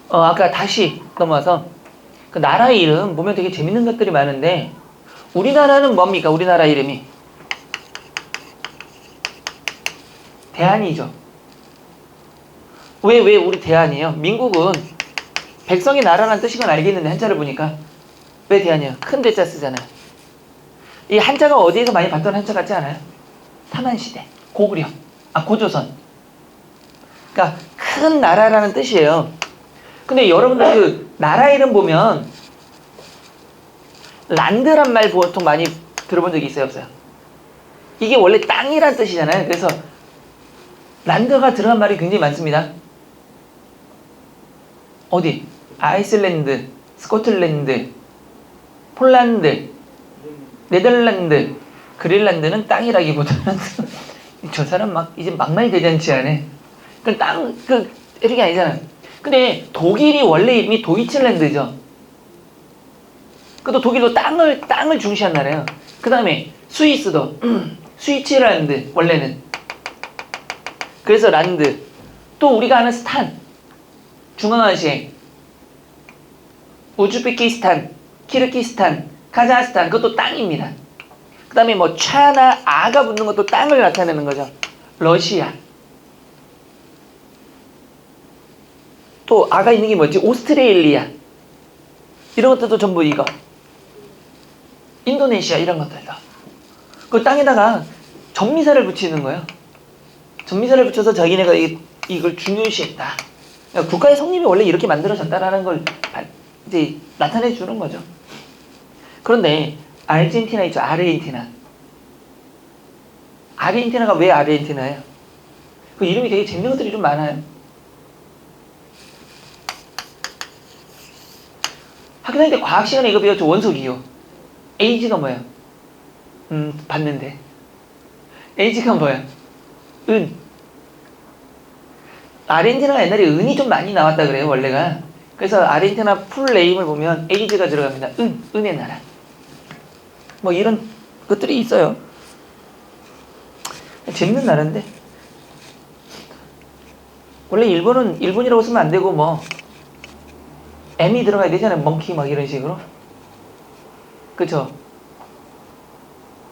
Speaker 1: 아까 다시 넘어와서 그 나라 이름 보면 되게 재밌는 것들이 많은데, 우리나라는 뭡니까? 우리나라 이름이 대한이죠. 왜 우리 대한이에요? 민국은 백성의 나라라는 뜻인 건 알겠는데 한자를 보니까 왜 대한이에요? 큰 대자 쓰잖아요. 이 한자가 어디에서 많이 봤던 한자 같지 않아요? 타만시대, 고구려, 고조선. 그러니까 큰 나라라는 뜻이에요. 근데 여러분들 그 나라 이름 보면 란드란 말 보통 많이 들어본 적이 있어요, 없어요? 이게 원래 땅이란 뜻이잖아요. 그래서 란드가 들어간 말이 굉장히 많습니다. 어디? 아이슬란드, 스코틀랜드, 폴란드, 네덜란드, 그린란드는 땅이라기보다는 저 사람 이제 막말 대잔치 하네. 이렇게 아니잖아요. 근데 독일이 원래 이름이 도이칠랜드죠. 그것도 독일도 땅을 중시한 나라예요. 그 다음에 스위스도 스위츠란드 원래는. 그래서 란드. 또 우리가 아는 스탄, 중앙아시아, 우즈베키스탄, 키르기스탄, 카자흐스탄, 그것도 땅입니다. 그 다음에 뭐 차나 아가 붙는 것도 땅을 나타내는 거죠. 러시아. 또 아가 있는 게 뭐지? 오스트레일리아. 이런 것들도 전부 이거. 인도네시아 이런 것들도. 그 땅에다가 전미사를 붙이는 거예요. 전미사를 붙여서 자기네가 이걸 중요시했다. 그러니까 국가의 성립이 원래 이렇게 만들어졌다라는 걸 이제 나타내 주는 거죠. 그런데 아르헨티나 있죠. 아르헨티나가 왜 아르헨티나예요? 그 이름이 되게 재밌는 것들이 좀 많아요. 학교 다닐 때 과학 시간에 이거 배웠죠. 원소기호. H가 뭐예요? 봤는데. H가 뭐예요? 은. 아르헨티나가 옛날에 은이 좀 많이 나왔다 그래요, 원래가. 그래서 아르헨티나 풀 네임을 보면 H가 들어갑니다. 은의 나라. 뭐 이런 것들이 있어요. 재밌는 나라인데 원래 일본은 일본이라고 쓰면 안 되고 뭐 M이 들어가야 되잖아요. 멍키 막 이런 식으로. 그쵸?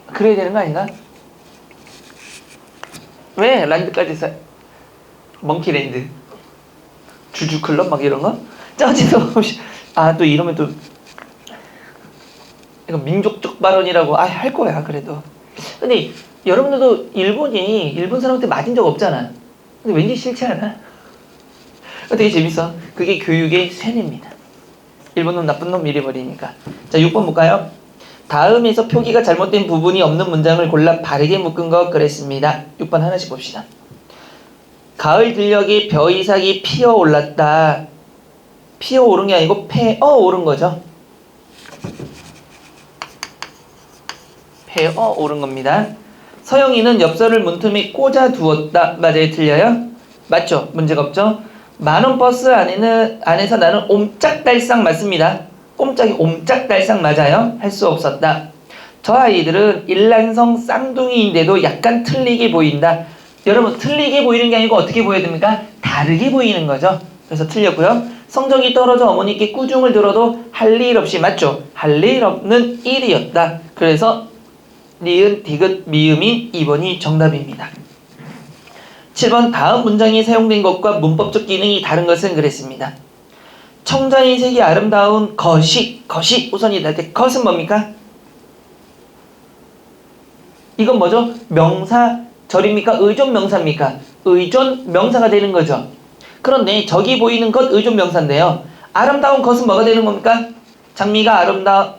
Speaker 1: 그래야 되는 거 아닌가? 왜 란드까지 써? 멍키랜드 주주클럽 막 이런 거? 자 어쨌든 또 이러면 또 이거 민족적 발언이라고 할 거야 그래도. 근데 여러분들도 일본 사람한테 맞은 적 없잖아. 근데 왠지 싫지 않아? 되게 재밌어. 그게 교육의 쇠뇌입니다. 일본 놈 나쁜 놈 이래버리니까. 자 6번 볼까요? 다음에서 표기가 잘못된 부분이 없는 문장을 골라 바르게 묶은 것 그랬습니다. 6번 하나씩 봅시다. 가을 들녘에 벼이삭이 피어올랐다. 피어오른 게 아니고 패어오른 거죠. 패어오른 겁니다. 서영이는 엽서를 문틈에 꽂아 두었다. 맞아요? 틀려요? 맞죠? 문제가 없죠? 만원 버스 안에서 나는 옴짝달싹 맞습니다. 꼼짝이 옴짝달싹 맞아요? 할 수 없었다. 저 아이들은 일란성 쌍둥이인데도 약간 틀리게 보인다. 여러분 틀리게 보이는 게 아니고 어떻게 보여야 됩니까? 다르게 보이는 거죠. 그래서 틀렸고요. 성적이 떨어져 어머니께 꾸중을 들어도 할 일 없이 맞죠? 할 일 없는 일이었다. 그래서 니은, 디귿, 미음이 2번이 정답입니다. 7번 다음 문장에 사용된 것과 문법적 기능이 다른 것은 그랬습니다. 청자의 색이 아름다운 것이 우선이 날 때 것은 뭡니까? 이건 뭐죠? 명사절입니까? 의존 명사입니까? 의존 명사가 되는 거죠. 그런데 저기 보이는 것 의존 명사인데요. 아름다운 것은 뭐가 되는 겁니까? 장미가 아름다운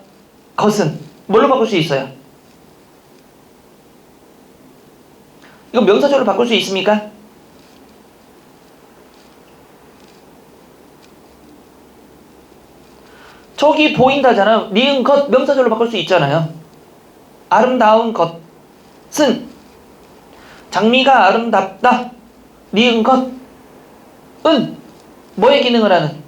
Speaker 1: 것은 뭘로 바꿀 수 있어요? 이거 명사절로 바꿀 수 있습니까? 저기 보인다잖아요. 니은 것 명사절로 바꿀 수 있잖아요. 아름다운 것은 장미가 아름답다. 니은 것은 뭐의 기능을 하는?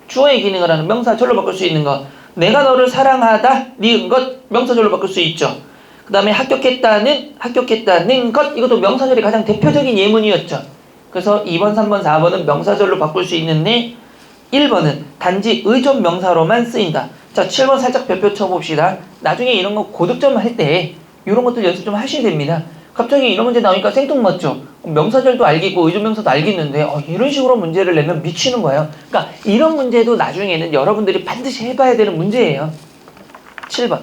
Speaker 1: 주어의 기능을 하는 명사절로 바꿀 수 있는 것. 내가 너를 사랑하다. 니은 것 명사절로 바꿀 수 있죠. 그 다음에 합격했다는 것 이것도 명사절이 가장 대표적인 예문이었죠. 그래서 2번, 3번, 4번은 명사절로 바꿀 수 있는데 1번은 단지 의존 명사로만 쓰인다. 자 7번 살짝 별표 쳐봅시다. 나중에 이런 거 고득점 할 때 이런 것들 연습 좀 하셔야 됩니다. 갑자기 이런 문제 나오니까 생뚱맞죠. 명사절도 알겠고 의존 명사도 알겠는데 이런 식으로 문제를 내면 미치는 거예요. 그러니까 이런 문제도 나중에는 여러분들이 반드시 해봐야 되는 문제예요. 7번.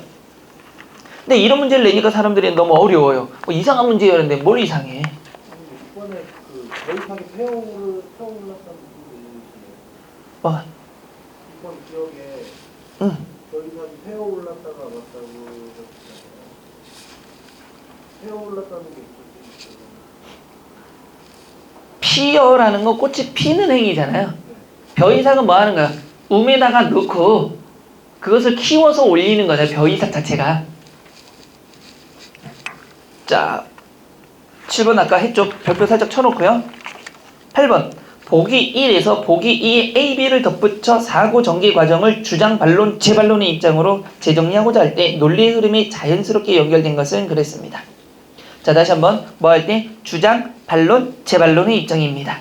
Speaker 1: 근데 이런 문제를 내니까 사람들이 너무 어려워요. 이상한 문제였는데 뭘 이상해?
Speaker 2: 이번에 그 저희판이 태워올랐다는 부분이
Speaker 1: 뭐?
Speaker 2: 이번 기억에 저희판이 태워올랐다가 맞다고 그랬잖아요. 태워올랐다는 게 있었어요.
Speaker 1: 피어라는 거 꽃이 피는 행위잖아요. 벼이삭은 뭐 하는 거야? 움에다가 넣고 그것을 키워서 올리는 거잖아요. 벼이삭 자체가. 자 7번 아까 했죠. 별표 살짝 쳐놓고요. 8번 보기 1에서 보기 2에 A, B를 덧붙여 사고 전개 과정을 주장, 반론, 재반론의 입장으로 재정리하고자 할 때 논리의 흐름이 자연스럽게 연결된 것은 그랬습니다. 자 다시 한번 뭐 할 때 주장, 반론, 재반론의 입장입니다.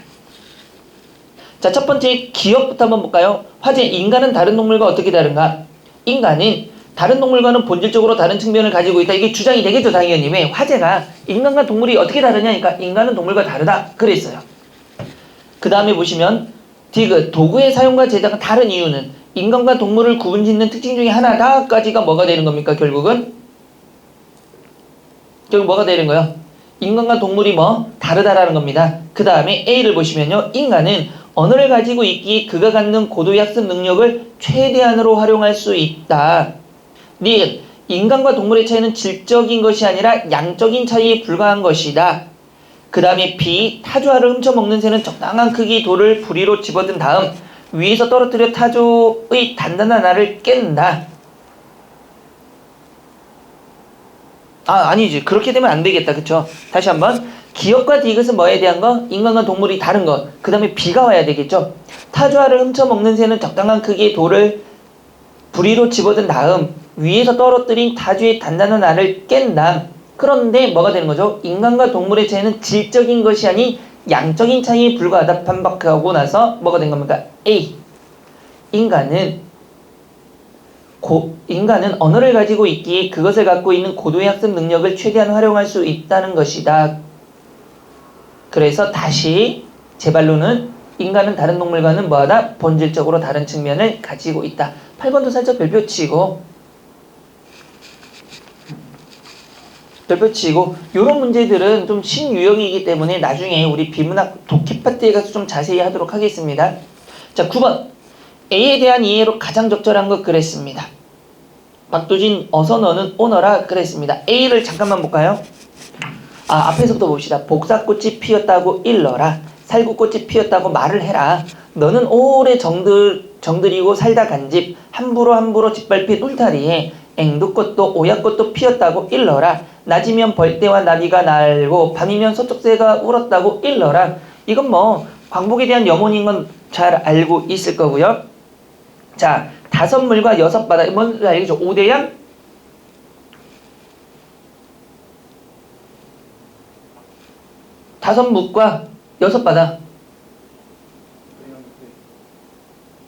Speaker 1: 자 첫 번째 기억부터 한번 볼까요? 화제 인간은 다른 동물과 어떻게 다른가? 인간은 다른 동물과는 본질적으로 다른 측면을 가지고 있다. 이게 주장이 되겠죠 당연히. 왜? 화제가 인간과 동물이 어떻게 다르냐니까 인간은 동물과 다르다 그랬어요. 그 다음에 보시면 디귿 도구의 사용과 제작은 다른 이유는 인간과 동물을 구분짓는 특징 중에 하나다까지가 뭐가 되는 겁니까? 결국 뭐가 되는 거예요? 인간과 동물이 다르다라는 겁니다. 그 다음에 A를 보시면요. 인간은 언어를 가지고 있기에 그가 갖는 고도의 학습 능력을 최대한으로 활용할 수 있다. 니은 인간과 동물의 차이는 질적인 것이 아니라 양적인 차이에 불과한 것이다. 그 다음에 B 타조알을 훔쳐먹는 새는 적당한 크기 돌을 부리로 집어든 다음 위에서 떨어뜨려 타조의 단단한 알을 깬다. 아니지. 그렇게 되면 안 되겠다. 그쵸? 다시 한번 기억과 디귿은 뭐에 대한 거? 인간과 동물이 다른 거. 그 다음에 B가 와야 되겠죠? 타조알을 훔쳐먹는 새는 적당한 크기의 돌을 부리로 집어든 다음 위에서 떨어뜨린 타주의 단단한 알을 깬다. 그런데 뭐가 되는 거죠? 인간과 동물의 차이는 질적인 것이 아닌 양적인 차이에 불과하다 반박하고 나서 뭐가 된 겁니까? A. 인간은 언어를 가지고 있기에 그것을 갖고 있는 고도의 학습 능력을 최대한 활용할 수 있다는 것이다. 그래서 다시 제 말로는 인간은 다른 동물과는 뭐하다? 본질적으로 다른 측면을 가지고 있다. 8번도 살짝 별표 치고 이런 문제들은 좀 신유형이기 때문에 나중에 우리 비문학 독해 파트에 가서 좀 자세히 하도록 하겠습니다. 자, 9번 A에 대한 이해로 가장 적절한 것 그랬습니다. 박두진 어서 너는 오너라 그랬습니다. A를 잠깐만 볼까요? 앞에서부터 봅시다. 복사꽃이 피었다고 일러라. 살구꽃이 피었다고 말을 해라. 너는 오래 정들이고 살다 간집 함부로 짓밟힌 울타리에 앵두꽃도 오약꽃도 피었다고 일러라. 낮이면 벌떼와 나비가 날고 밤이면 소쩍새가 울었다고 일러라. 이건 뭐 광복에 대한 염원인 건 잘 알고 있을 거고요. 자, 5물과 6바다 뭔지 알겠죠? 5대양 5묵과 6바다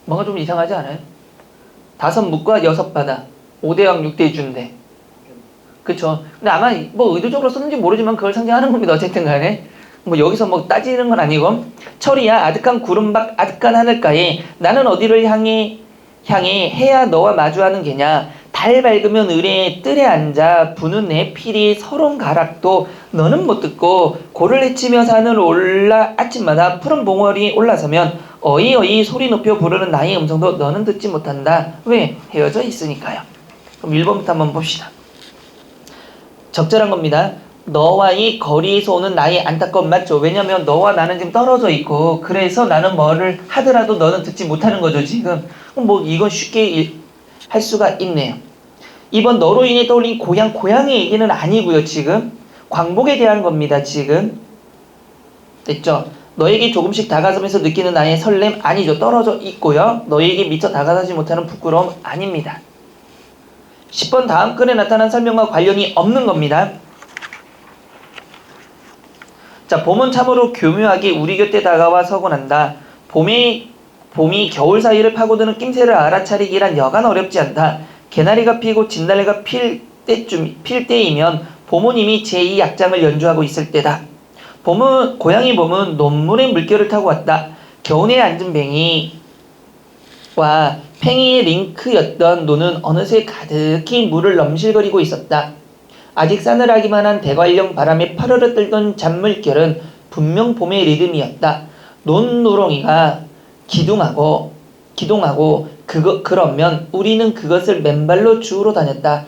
Speaker 1: 뭔가 좀 이상하지 않아요? 5묵과 6바다 5대양 6대주인데 그쵸? 근데 아마 뭐 의도적으로 썼는지 모르지만 그걸 상징하는 겁니다. 어쨌든 간에 뭐 여기서 뭐 따지는 건 아니고 철이야 아득한 구름밖 아득한 하늘가에 나는 어디를 향해 해야 너와 마주하는 게냐. 달 밝으면 의뢰의 뜰에 앉아 부는 내 필이 서러운 가락도 너는 못 듣고 고를 헤치며 산을 올라 아침마다 푸른 봉우리 올라서면 어이 소리 높여 부르는 나의 음성도 너는 듣지 못한다. 왜? 헤어져 있으니까요. 그럼 1번부터 한번 봅시다. 적절한 겁니다. 너와의 거리에서 오는 나의 안타까움 맞죠? 왜냐면 너와 나는 지금 떨어져 있고 그래서 나는 뭐를 하더라도 너는 듣지 못하는 거죠 지금. 뭐 이건 쉽게 할 수가 있네요. 2번 너로 인해 떠올린 고향의 얘기는 아니고요 지금. 광복에 대한 겁니다 지금. 됐죠? 너에게 조금씩 다가서면서 느끼는 나의 설렘 아니죠. 떨어져 있고요. 너에게 미처 다가서지 못하는 부끄러움 아닙니다. 10번 다음 글에 나타난 설명과 관련이 없는 겁니다. 자, 봄은 참으로 교묘하게 우리 곁에 다가와 서곤 한다. 봄이 겨울 사이를 파고드는 낌새를 알아차리기란 여간 어렵지 않다. 개나리가 피고 진달래가 필 때이면 봄은 이미 제2 약장을 연주하고 있을 때다. 고양이 봄은 논물의 물결을 타고 왔다. 겨우내 앉은 팽이와 팽이의 링크였던 노는 어느새 가득히 물을 넘실거리고 있었다. 아직 싸늘하기만 한 대관령 바람에 파르르 떨던 잔물결은 분명 봄의 리듬이었다. 논누렁이가 기둥하고 그러면 우리는 그것을 맨발로 주우러 다녔다.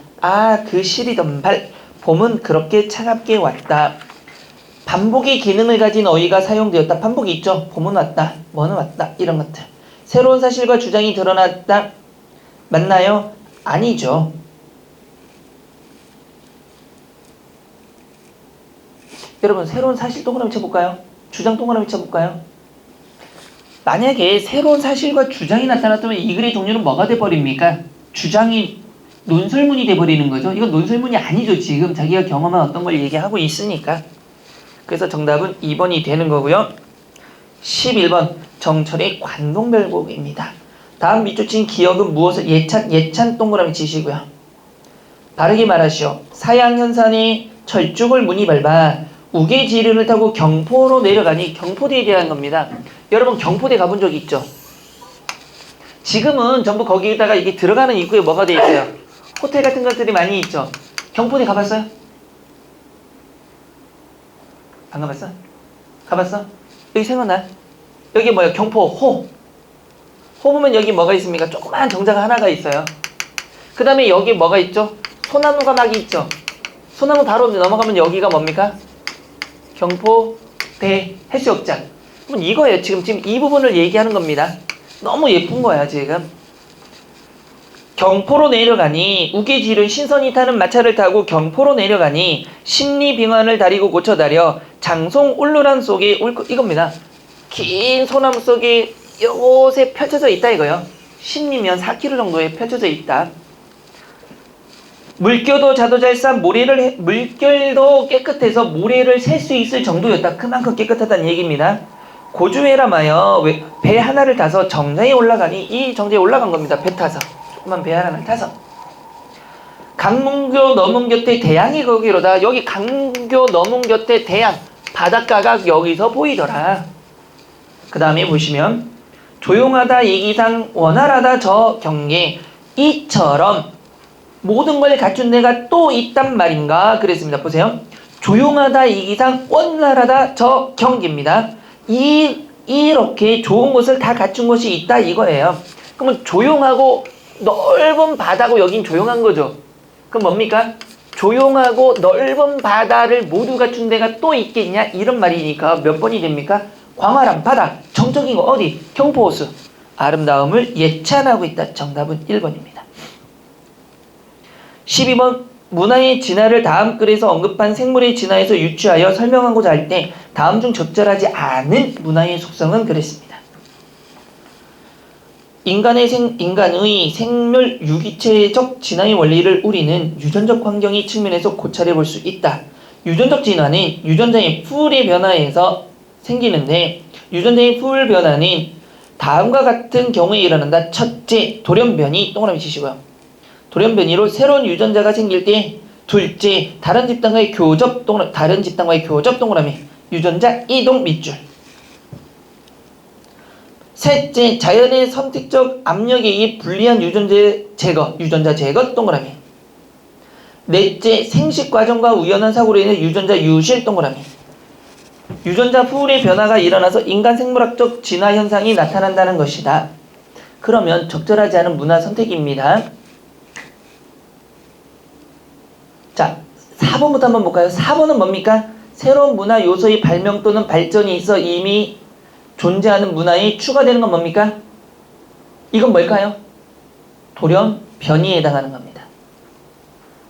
Speaker 1: 그 시리던 발. 봄은 그렇게 차갑게 왔다. 반복의 기능을 가진 어휘가 사용되었다. 반복이 있죠. 봄은 왔다. 뭐는 왔다. 이런 것들. 새로운 사실과 주장이 드러났다. 맞나요? 아니죠. 여러분 새로운 사실 동그라미 쳐볼까요? 주장 동그라미 쳐볼까요? 만약에 새로운 사실과 주장이 나타났다면 이 글의 종류는 뭐가 돼버립니까? 주장이 논설문이 돼버리는 거죠. 이건 논설문이 아니죠. 지금 자기가 경험한 어떤 걸 얘기하고 있으니까. 그래서 정답은 2번이 되는 거고요. 11번 정철의 관동별곡입니다. 다음 밑줄친 기억은 무엇을 예찬 동그라미 치시고요. 바르게 말하시오. 사양현산의 철쭉을 문이 밟아 우계지륜을 타고 경포로 내려가니 경포대에 대한 겁니다. 여러분 경포대 가본 적 있죠? 지금은 전부 거기에다가 이게 들어가는 입구에 뭐가 돼 있어요? 호텔 같은 것들이 많이 있죠? 경포대 가봤어요? 안 가봤어? 가봤어? 여기 생각나? 여기 뭐야? 경포호. 호 보면 여기 뭐가 있습니까? 조그마한 정자가 하나가 있어요. 그 다음에 여기 뭐가 있죠? 소나무가 막 있죠? 소나무 바로 넘어가면 여기가 뭡니까? 경포대 해수욕장. 그럼 이거예요. 지금 이 부분을 얘기하는 겁니다. 너무 예쁜 거야 지금. 경포로 내려가니 우계지륜 신선이 타는 마차를 타고 경포로 내려가니 십리빙환을 다리고 고쳐다려 장송 울루란 속에 이겁니다. 긴 소나무 속에 요곳에 펼쳐져 있다 이거요. 10리면 4km 정도에 펼쳐져 있다. 물결도 자도잘사 물결도 깨끗해서 모래를 셀 수 있을 정도였다. 그만큼 깨끗하다는 얘기입니다. 고주해라마여 배 하나를 타서 정자에 올라가니 이 정자에 올라간 겁니다. 배 타서 조그만 배 하나를 타서 강문교 넘은 곁에 대양이 거기로다. 여기 강문교 넘은 곁에 대양 바닷가가 여기서 보이더라. 그 다음에 보시면 조용하다 이기상 원활하다 저 경계 이처럼 모든 걸 갖춘 데가 또 있단 말인가 그랬습니다. 보세요. 조용하다 이기상 원활하다 저 경계입니다. 이렇게 좋은 것을 다 갖춘 것이 있다 이거예요. 그러면 조용하고 넓은 바다고 여긴 조용한 거죠. 그럼 뭡니까? 조용하고 넓은 바다를 모두 갖춘 데가 또 있겠냐 이런 말이니까 몇 번이 됩니까? 광활한 바다 정적인 거 어디? 경포호수 아름다움을 예찬하고 있다. 정답은 1번입니다. 12번 문화의 진화를 다음 글에서 언급한 생물의 진화에서 유추하여 설명하고자 할 때 다음 중 적절하지 않은 문화의 속성은 그랬습니다. 인간의 생물 유기체적 진화의 원리를 우리는 유전적 환경의 측면에서 고찰해 볼 수 있다. 유전적 진화는 유전자의 풀의 변화에서 생기는데 유전자의 풀 변화는 다음과 같은 경우에 일어난다. 첫째, 돌연변이 동그라미 치시고요. 돌연변이로 새로운 유전자가 생길 때 둘째, 다른 집단과의 교접 동그라미 유전자 이동 밑줄. 셋째, 자연의 선택적 압력에 의해 불리한 유전자 제거 동그라미. 넷째, 생식 과정과 우연한 사고로 인해 유전자 유실 동그라미. 유전자 풀의 변화가 일어나서 인간 생물학적 진화 현상이 나타난다는 것이다. 그러면 적절하지 않은 문화 선택입니다. 자, 4번부터 한번 볼까요? 4번은 뭡니까? 새로운 문화 요소의 발명 또는 발전이 있어 이미 존재하는 문화에 추가되는 건 뭡니까? 이건 뭘까요? 돌연변이에 해당하는 겁니다.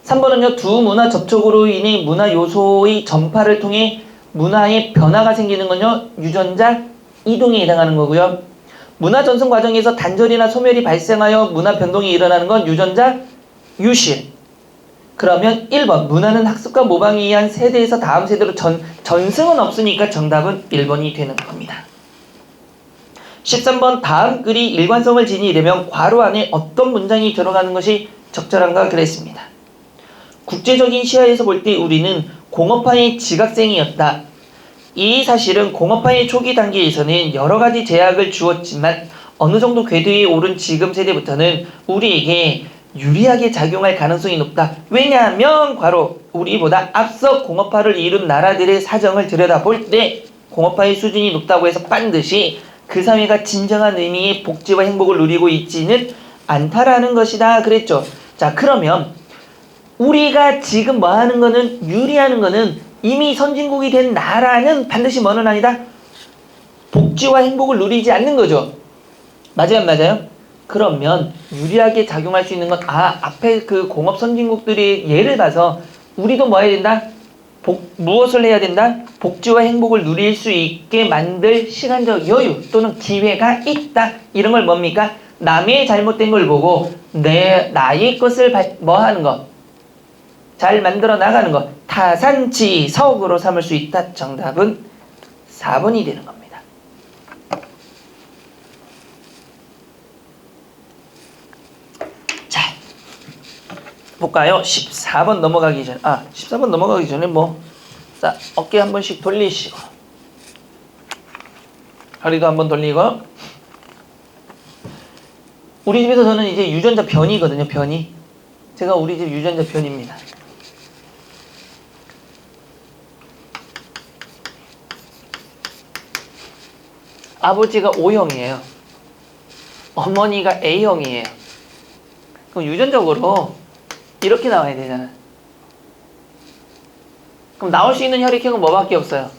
Speaker 1: 3번은요. 두 문화 접촉으로 인해 문화 요소의 전파를 통해 문화의 변화가 생기는 건요. 유전자 이동에 해당하는 거고요. 문화 전승 과정에서 단절이나 소멸이 발생하여 문화 변동이 일어나는 건 유전자 유실. 그러면 1번 문화는 학습과 모방에 의한 세대에서 다음 세대로 전승은 없으니까 정답은 1번이 되는 겁니다. 13번 다음 글이 일관성을 지니려면 괄호 안에 어떤 문장이 들어가는 것이 적절한가 그랬습니다. 국제적인 시야에서 볼 때 우리는 공업화의 지각생이었다. 이 사실은 공업화의 초기 단계에서는 여러 가지 제약을 주었지만 어느 정도 궤도에 오른 지금 세대부터는 우리에게 유리하게 작용할 가능성이 높다. 왜냐하면 괄호 우리보다 앞서 공업화를 이룬 나라들의 사정을 들여다볼 때 공업화의 수준이 높다고 해서 반드시 그 사회가 진정한 의미의 복지와 행복을 누리고 있지는 않다라는 것이다 그랬죠. 자, 그러면 우리가 지금 뭐 하는 거는 유리하는 거는 이미 선진국이 된 나라는 반드시 뭐는 아니다? 복지와 행복을 누리지 않는 거죠. 맞아요, 안 맞아요? 그러면 유리하게 작용할 수 있는 건 앞에 그 공업 선진국들이 예를 봐서 우리도 뭐 해야 된다? 무엇을 해야 된다? 복지와 행복을 누릴 수 있게 만들 시간적 여유 또는 기회가 있다. 이런 걸 뭡니까? 남의 잘못된 걸 보고 나의 것을 뭐 하는 것? 잘 만들어 나가는 것. 타산지석으로 삼을 수 있다. 정답은 4번이 되는 겁니다. 자, 볼까요? 14번 넘어가기 전에 14번 넘어가기 전에 자, 어깨 한 번씩 돌리시고 허리도 한번 돌리고 우리 집에서 저는 이제 유전자 변이거든요. 변이. 제가 우리 집 유전자 변입니다. 아버지가 O형이에요. 어머니가 A형이에요. 그럼 유전적으로 이렇게 나와야 되잖아. 그럼 나올 수 있는 혈액형은 뭐밖에 없어요?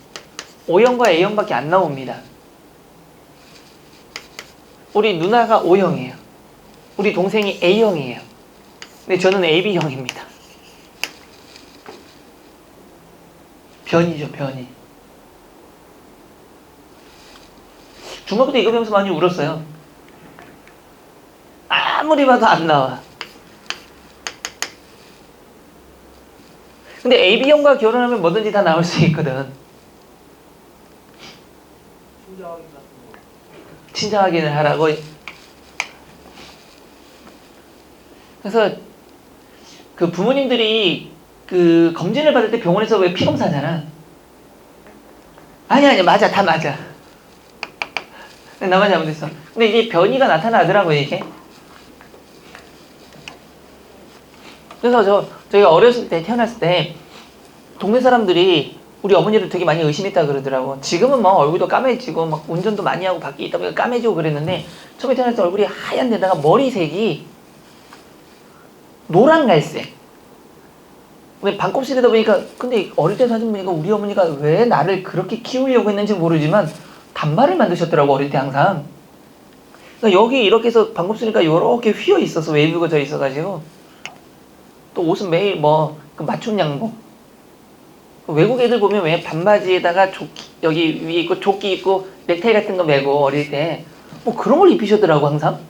Speaker 1: O형과 A형밖에 안 나옵니다. 우리 누나가 O형이에요. 우리 동생이 A형이에요. 근데 저는 AB형입니다. 변이죠, 변이. 중학교 때 이거 배우면서 많이 울었어요. 아무리 봐도 안 나와. 근데 AB형과 결혼하면 뭐든지 다 나올 수 있거든.
Speaker 2: 친자 확인 같은 거.
Speaker 1: 친자 확인을 하라고. 그래서 그 부모님들이 그 검진을 받을 때 병원에서 왜 피검사하잖아. 아니 맞아, 다 맞아. 나만 잘못했어. 근데 이게 변이가 나타나더라고요, 이게. 그래서 저희가 어렸을 때, 태어났을 때 동네 사람들이 우리 어머니를 되게 많이 의심했다 그러더라고. 지금은 뭐 얼굴도 까매지고 막 운전도 많이 하고 밖에 있다 보니까 까매지고 그랬는데, 처음에 태어났을 때 얼굴이 하얀 데다가 머리색이 노란 갈색. 근데 반곱슬이다 보니까, 근데 어릴 때 사진 보니까 우리 어머니가 왜 나를 그렇게 키우려고 했는지 모르지만 단발을 만드셨더라고, 어릴 때 항상. 그러니까 여기 이렇게 해서 반곱슬이니까 이렇게 휘어 있어서 웨이브가 져 있어가지고, 또 옷은 매일 뭐 그 맞춤 양복. 외국 애들 보면 왜 반바지에다가 조끼, 여기 위에 있고 조끼 입고 넥타이 같은 거 메고 어릴 때 뭐 그런 걸 입히셨더라고 항상.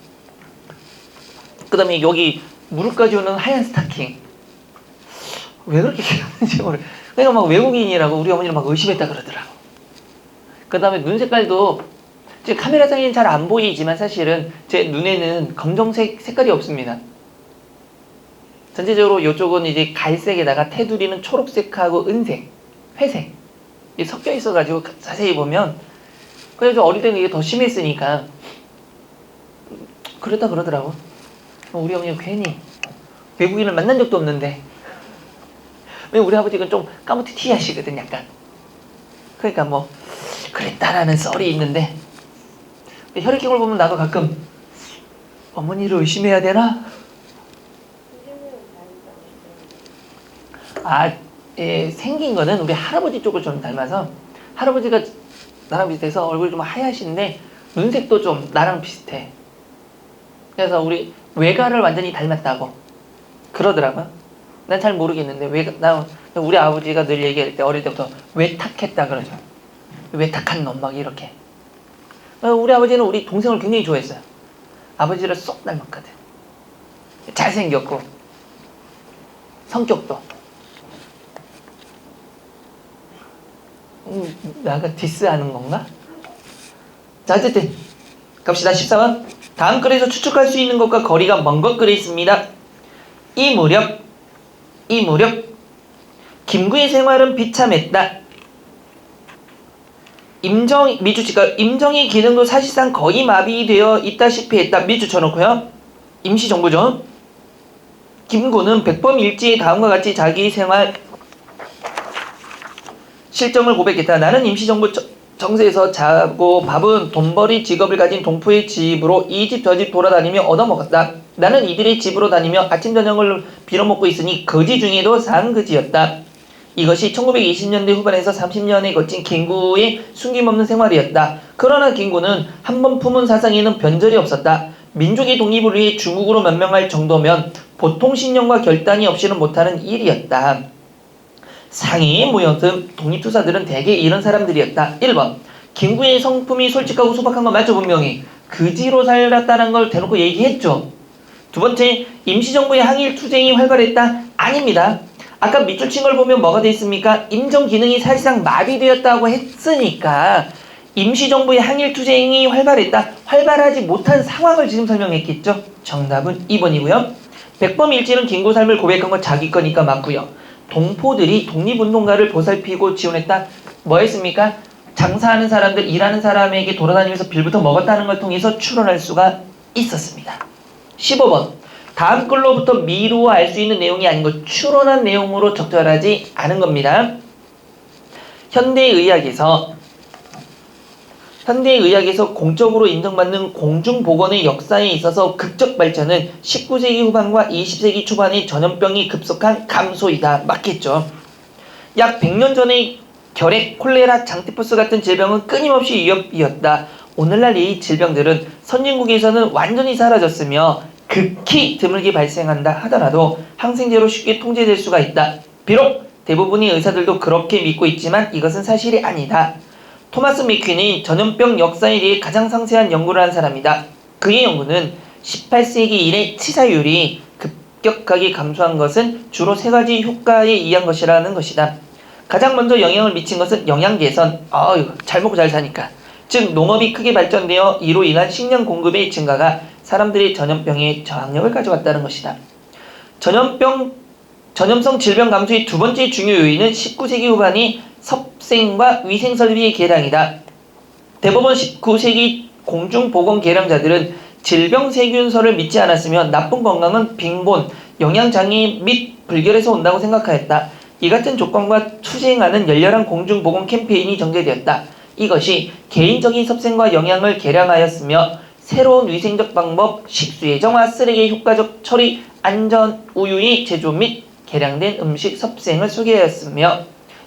Speaker 1: 그 다음에 여기 무릎까지 오는 하얀 스타킹. 왜 그렇게 키웠는지 모르. 그러니까 막 외국인이라고 우리 어머니를 막 의심했다 그러더라고. 그 다음에 눈 색깔도 지금 카메라상에는 잘 안 보이지만 사실은 제 눈에는 검정색 색깔이 없습니다. 전체적으로 이쪽은 이제 갈색에다가 테두리는 초록색하고 은색, 회색 섞여 있어가지고 자세히 보면, 그래서 어릴 때는 이게 더 심했으니까 그랬다 그러더라고. 우리 어머니가 괜히 외국인을 만난 적도 없는데, 왜 우리 아버지가 좀 까무티티하시거든 약간. 그러니까 뭐 그랬다라는 썰이 있는데, 혈액형을 보면 나도 가끔 어머니를 의심해야 되나? 생긴 거는 우리 할아버지 쪽을 좀 닮아서, 할아버지가 나랑 비슷해서 얼굴이 좀 하얗신데 눈색도 좀 나랑 비슷해. 그래서 우리 외가를 완전히 닮았다고 그러더라고요. 난 잘 모르겠는데 우리 아버지가 늘 얘기할 때 어릴 때부터 외탁했다 그러죠. 외탁한 놈 막 이렇게. 우리 아버지는 우리 동생을 굉장히 좋아했어요. 아버지를 쏙 닮았거든. 잘생겼고 성격도. 나가 디스하는 건가? 자, 어쨌든 갑시다. 14번. 다음 글에서 추측할 수 있는 것과 거리가 먼 것 글에 있습니다. 이 무렵 김구의 생활은 비참했다. 임정의 기능도 사실상 거의 마비되어 있다시피 했다. 밑줄 쳐놓고요. 임시정부죠. 김구는 백범일지의 다음과 같이 자기 생활 실정을 고백했다. 나는 임시정부 정세에서 자고 밥은 돈벌이 직업을 가진 동포의 집으로 이 집 저 집 돌아다니며 얻어먹었다. 나는 이들의 집으로 다니며 아침 저녁을 빌어먹고 있으니 거지 중에도 상거지였다. 이것이 1920년대 후반에서 30년에 거친 김구의 숨김없는 생활이었다. 그러나 김구는 한 번 품은 사상에는 변절이 없었다. 민족의 독립을 위해 중국으로 면명할 정도면 보통 신념과 결단이 없이는 못하는 일이었다. 상해에 모여든 독립투사들은 대개 이런 사람들이었다. 1번. 김구의 성품이 솔직하고 소박한 거 맞죠, 분명히. 그지로 살았다는 걸 대놓고 얘기했죠. 두 번째, 임시정부의 항일 투쟁이 활발했다. 아닙니다. 아까 밑줄 친 걸 보면 뭐가 돼 있습니까? 임정 기능이 사실상 마비되었다고 했으니까 임시정부의 항일 투쟁이 활발했다. 활발하지 못한 상황을 지금 설명했겠죠. 정답은 2번이고요. 백범일지는 김구 삶을 고백한 건 자기 거니까 맞고요. 동포들이 독립운동가를 보살피고 지원했다. 뭐 했습니까? 장사하는 사람들, 일하는 사람에게 돌아다니면서 빌부터 먹었다는 걸 통해서 추론할 수가 있었습니다. 15번. 다음 글로부터 미루어 알 수 있는 내용이 아닌 것, 추론한 내용으로 적절하지 않은 겁니다. 현대의학에서 공적으로 인정받는 공중보건의 역사에 있어서 극적 발전은 19세기 후반과 20세기 초반의 전염병이 급속한 감소이다. 맞겠죠? 약 100년 전의 결핵, 콜레라, 장티푸스 같은 질병은 끊임없이 위협이었다. 오늘날 이 질병들은 선진국에서는 완전히 사라졌으며 극히 드물게 발생한다 하더라도 항생제로 쉽게 통제될 수가 있다. 비록 대부분의 의사들도 그렇게 믿고 있지만 이것은 사실이 아니다. 토마스 맥퀸은 전염병 역사에 대해 가장 상세한 연구를 한 사람이다. 그의 연구는 18세기 이래 치사율이 급격하게 감소한 것은 주로 세 가지 효과에 의한 것이라는 것이다. 가장 먼저 영향을 미친 것은 영양 개선. 잘 먹고 잘 사니까. 즉 농업이 크게 발전되어 이로 인한 식량 공급의 증가가 사람들의 전염병에 저항력을 가져왔다는 것이다. 전염성 질병 감소의 두 번째 중요 요인은 19세기 후반의 섭생과 위생설비의 개량이다. 대부분 19세기 공중보건 개량자들은 질병 세균설을 믿지 않았으며 나쁜 건강은 빈곤, 영양장애 및 불결에서 온다고 생각하였다. 이 같은 조건과 투쟁하는 열렬한 공중보건 캠페인이 전개되었다. 이것이 개인적인 섭생과 영양을 개량하였으며 새로운 위생적 방법, 식수예정화, 쓰레기 효과적 처리, 안전, 우유의 제조 및 개량된 음식 섭생을 소개하였으며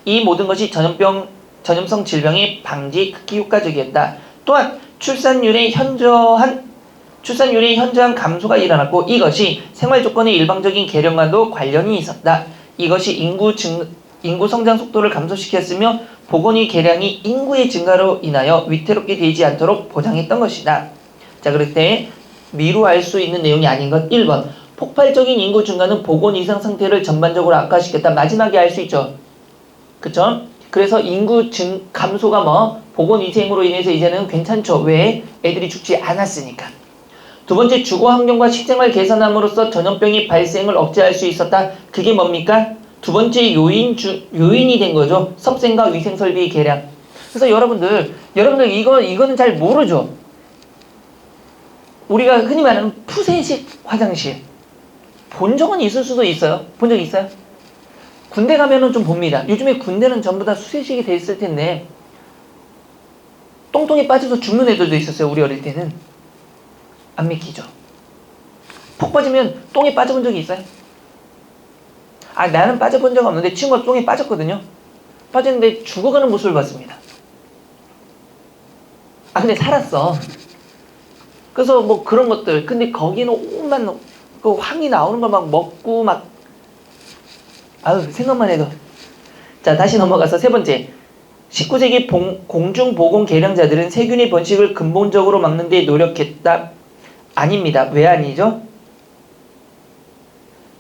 Speaker 1: 이 모든 것이 전염성 질병의 방지에 극히 효과적이었다. 또한 출산율의 현저한 감소가 일어났고 이것이 생활조건의 일방적인 개량과도 관련이 있었다. 이것이 인구 성장 속도를 감소시켰으며 보건의 개량이 인구의 증가로 인하여 위태롭게 되지 않도록 보장했던 것이다. 자, 그럴 때 미루할 수 있는 내용이 아닌 것 1번 폭발적인 인구 증가는 보건 이상 상태를 전반적으로 악화시켰다. 마지막에 알 수 있죠. 그쵸? 그래서 인구 감소가 보건 위생으로 인해서 이제는 괜찮죠. 왜? 애들이 죽지 않았으니까. 두 번째, 주거 환경과 식생활 개선함으로써 전염병의 발생을 억제할 수 있었다. 그게 뭡니까? 두 번째 요인이 된 거죠. 섭생과 위생 설비의 개량. 그래서 여러분들 이거는 잘 모르죠. 우리가 흔히 말하는 푸세식 화장실. 본 적은 있을 수도 있어요. 본 적 있어요? 군대 가면은 좀 봅니다. 요즘에 군대는 전부 다 수세식이 돼 있을 텐데 똥통에 빠져서 죽는 애들도 있었어요. 우리 어릴 때는. 안 믿기죠? 폭 빠지면 똥에 빠져본 적이 있어요? 나는 빠져본 적 없는데 친구가 똥에 빠졌거든요. 빠졌는데 죽어가는 모습을 봤습니다. 근데 살았어. 그래서 그런 것들. 근데 거기는 온만 그 황이 나오는 걸 막 먹고 생각만 해도. 자, 다시 넘어가서 세 번째. 19세기 공중보건 개량자들은 세균의 번식을 근본적으로 막는 데 노력했다. 아닙니다. 왜 아니죠?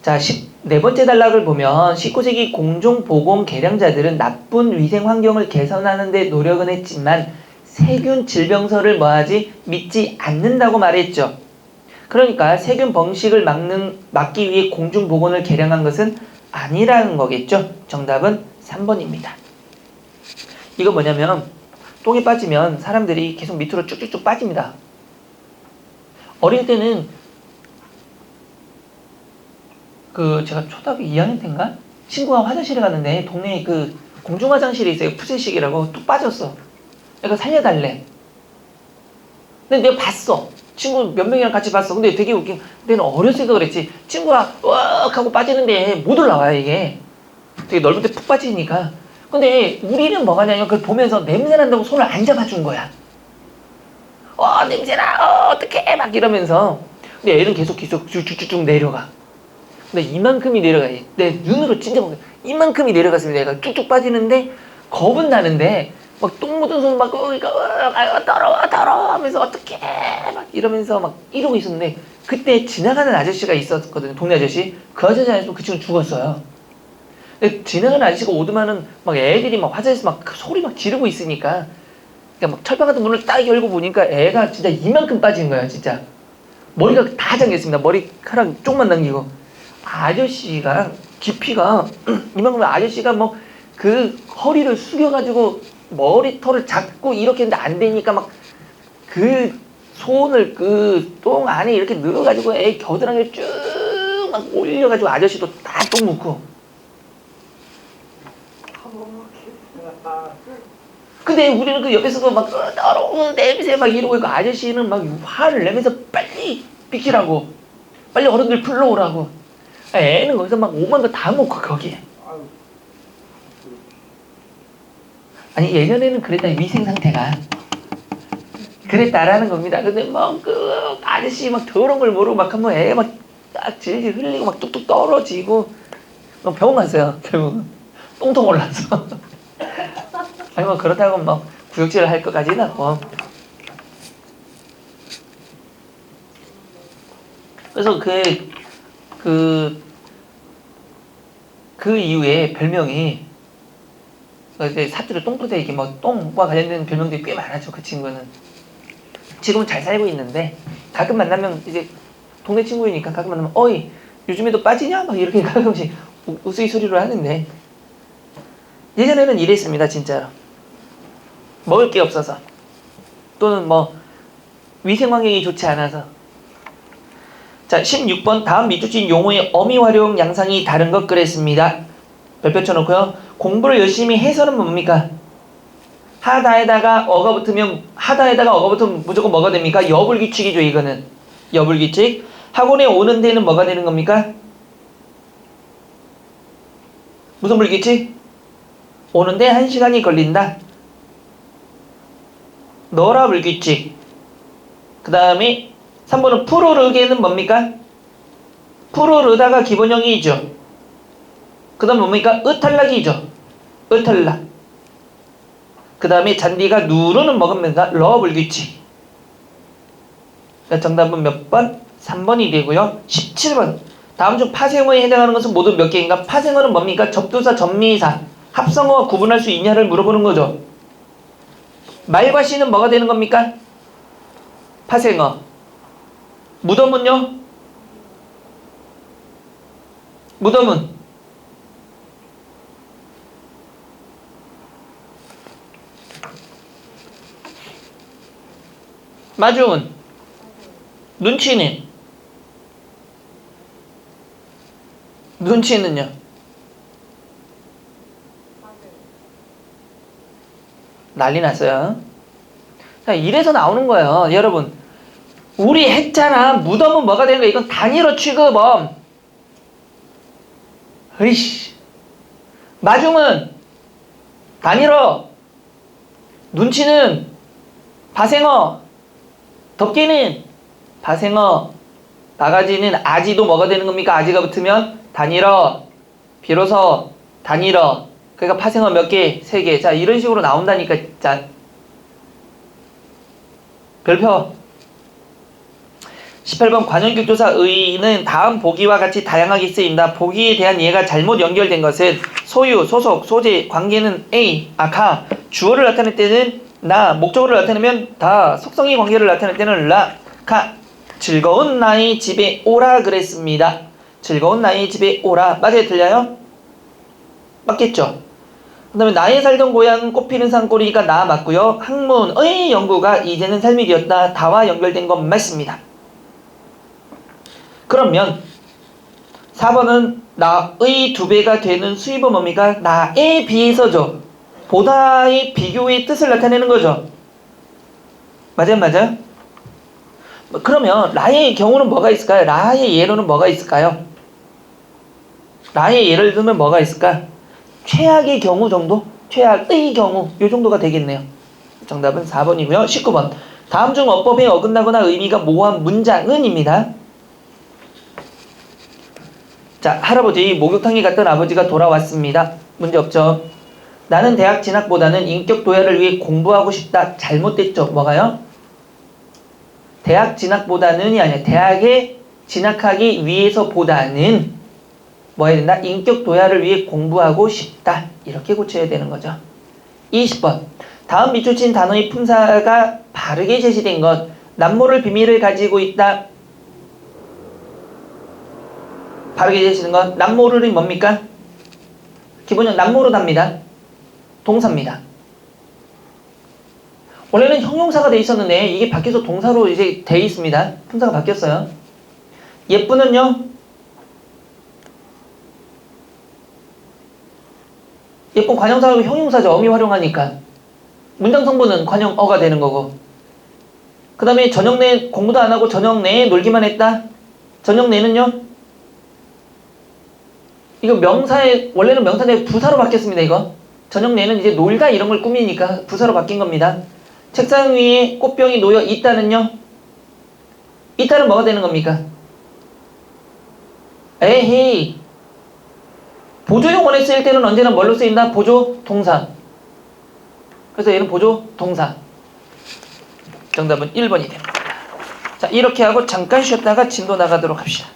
Speaker 1: 자, 네 번째 단락을 보면 19세기 공중보건 개량자들은 나쁜 위생 환경을 개선하는 데 노력은 했지만 세균 질병설을 믿지 않는다고 말했죠. 그러니까 세균 번식을 막기 위해 공중보건을 개량한 것은 아니라는 거겠죠. 정답은 3번입니다. 이거 뭐냐면 똥에 빠지면 사람들이 계속 밑으로 쭉쭉쭉 빠집니다. 어릴 때는 제가 초등학교 2학년 때인가? 친구가 화장실에 갔는데 동네에 공중화장실이 있어요. 푸세식이라고. 뚝 빠졌어. 그러니까 살려달래. 근데 내가 봤어. 친구 몇 명이랑 같이 봤어. 근데 되게 웃긴. 내는 어렸으니까 그랬지. 친구가 으악 하고 빠지는데 못 올라와요, 이게. 되게 넓은 데 푹 빠지니까. 근데 우리는 뭐가 냐면 그걸 보면서 냄새 난다고 손을 안 잡아준 거야. 냄새나. 어떡해. 막 이러면서. 근데 애는 계속 쭉쭉쭉 내려가. 근데 이만큼이 내려가. 내 눈으로 진짜 이만큼이 내려갔습니다. 얘가 쭉쭉 빠지는데 겁은 나는데 똥 묻은 손 더러워 하면서 어떡해 막 이러면서 이러고 있었는데 그때 지나가는 아저씨가 있었거든요. 동네 아저씨. 그 아저씨 안에서 그 친구 죽었어요. 근데 지나가는 아저씨가 오더만은 애들이 화장실에서 소리 지르고 있으니까 그러니까 철판 같은 문을 딱 열고 보니까 애가 진짜 이만큼 빠진 거야. 진짜 머리가 다 잠겼습니다. 머리카락 쪽만 남기고. 아저씨가 깊이가 이만큼. 아저씨가 그 허리를 숙여가지고 머리털을 잡고 이렇게 했는데 안 되니까 그 손을 그 똥 안에 이렇게 넣어가지고 애 겨드랑이를 쭉 올려가지고 아저씨도 다 똥 묻고. 근데 우리는 그 옆에서도 더러운 냄새 이러고 있고 아저씨는 화를 내면서 빨리 비키라고, 빨리 어른들 불러오라고. 애는 거기서 오만 거 다 먹고 거기에. 아니 예전에는 그랬다. 위생 상태가 그랬다라는 겁니다. 근데 그 아저씨 더러운 걸 모르고 하면 애 딱 질질 흘리고 뚝뚝 떨어지고 병원 갔어요. 결국은 똥통 올라서. 아니 그렇다고 구역질을 할 것까지는 그래서 그 이후에 별명이 이제 사투리 똥부대기 뭐 똥과 관련된 별명들이 꽤 많아져. 그 친구는 지금은 잘 살고 있는데 가끔 만나면 이제 동네 친구이니까 가끔 만나면 어이 요즘에도 빠지냐? 막 이렇게 가끔씩 우스갯소리로 하는데 예전에는 이랬습니다. 진짜로 먹을 게 없어서 또는 뭐 위생 환경이 좋지 않아서. 자 16번 다음 밑줄 친 용어의 어미 활용 양상이 다른 것 그랬습니다. 별표 쳐놓고요. 공부를 열심히 해서는 뭡니까? 하다에다가 어가 붙으면 무조건 뭐가 됩니까? 여불규칙이죠. 이거는 여불규칙. 학원에 오는 데는 뭐가 되는 겁니까? 무슨 불규칙? 오는데 1시간이 걸린다. 너라 불규칙. 그 다음에 3번은 푸르르게는 뭡니까? 푸르르다가 기본형이죠. 그 다음 뭡니까? 으탈락이죠. 으탈락. 그 다음에 잔디가 누르는 먹으면서 러 불규칙. 정답은 몇 번? 3번이 되고요. 17번 다음 중 파생어에 해당하는 것은 모두 몇 개인가? 파생어는 뭡니까? 접두사, 전미사, 합성어와 구분할 수 있냐를 물어보는 거죠. 말과 시는 뭐가 되는 겁니까? 파생어. 무덤은요? 무덤은 마중은 눈치는요? 난리 났어요. 자, 이래서 나오는 거예요. 여러분 우리 했잖아. 무덤은 뭐가 되는 거야? 이건 단위로 취급엄. 으이씨. 마중은 단위로. 눈치는 파생어. 덮개는 파생어. 바가지는 아지도 뭐가 되는 겁니까? 아지가 붙으면 단위로. 비로소 단위로. 그러니까 파생어 몇 개? 3개. 자 이런 식으로 나온다니까. 자 별표. 18번 관형격조사 의는 다음 보기와 같이 다양하게 쓰인다. 보기에 대한 이해가 잘못 연결된 것은 소유, 소속, 소재, 관계는 A, 가, 주어를 나타낼 때는 나, 목적어를 나타내면 다, 속성의 관계를 나타낼 때는 라, 가. 즐거운 나의 집에 오라 그랬습니다. 즐거운 나의 집에 오라. 맞아요? 틀려요? 맞겠죠? 그 다음에 나의 살던 고향은 꽃피는 산골이가 나 맞고요. 학문의 연구가 이제는 삶이 되었다. 다와 연결된 건 맞습니다. 그러면 4번은 나의 2배가 되는 수입은 뭡니까? 나에 비해서죠. 보다의 비교의 뜻을 나타내는 거죠. 맞아요? 그러면 라의 경우는 뭐가 있을까요? 라의 예로는 뭐가 있을까요? 라의 예를 들면 뭐가 있을까? 최악의 경우 정도? 최악의 경우 이 정도가 되겠네요. 정답은 4번이고요. 19번 다음 중 어법에 어긋나거나 의미가 모호한 문장은 입니다. 자, 할아버지 목욕탕에 갔던 아버지가 돌아왔습니다. 문제 없죠? 나는 대학 진학보다는 인격 도약을 위해 공부하고 싶다. 잘못됐죠? 뭐가요? 대학 진학보다는이 아니라 대학에 진학하기 위해서보다는 뭐 해야 된다? 인격 도약을 위해 공부하고 싶다. 이렇게 고쳐야 되는 거죠. 20번 다음 밑줄 친 단어의 품사가 바르게 제시된 것. 남모를 비밀을 가지고 있다. 바르게 제시된 것. 남모를이 뭡니까? 기본형 남모르답니다. 동사입니다. 원래는 형용사가 돼 있었는데 이게 바뀌어서 동사로 이제 돼 있습니다. 품사가 바뀌었어요. 예쁘는요? 예쁜 관형사하고 형용사죠. 어미 활용하니까. 문장 성분은 관형어가 되는 거고. 그 다음에 저녁 내 공부도 안 하고 저녁 내에 놀기만 했다. 저녁 내는요? 이거 명사에 원래는 명사인데 부사로 바뀌었습니다. 이거. 저녁 내는 이제 놀다 이런 걸 꾸미니까 부사로 바뀐 겁니다. 책상 위에 꽃병이 놓여 있다는요? 있다는 뭐가 되는 겁니까? 에헤이. 보조용어에 쓰일 때는 언제나 뭘로 쓰인다? 보조 동사. 그래서 얘는 보조 동사. 정답은 1번이 됩니다. 자, 이렇게 하고 잠깐 쉬었다가 진도 나가도록 합시다.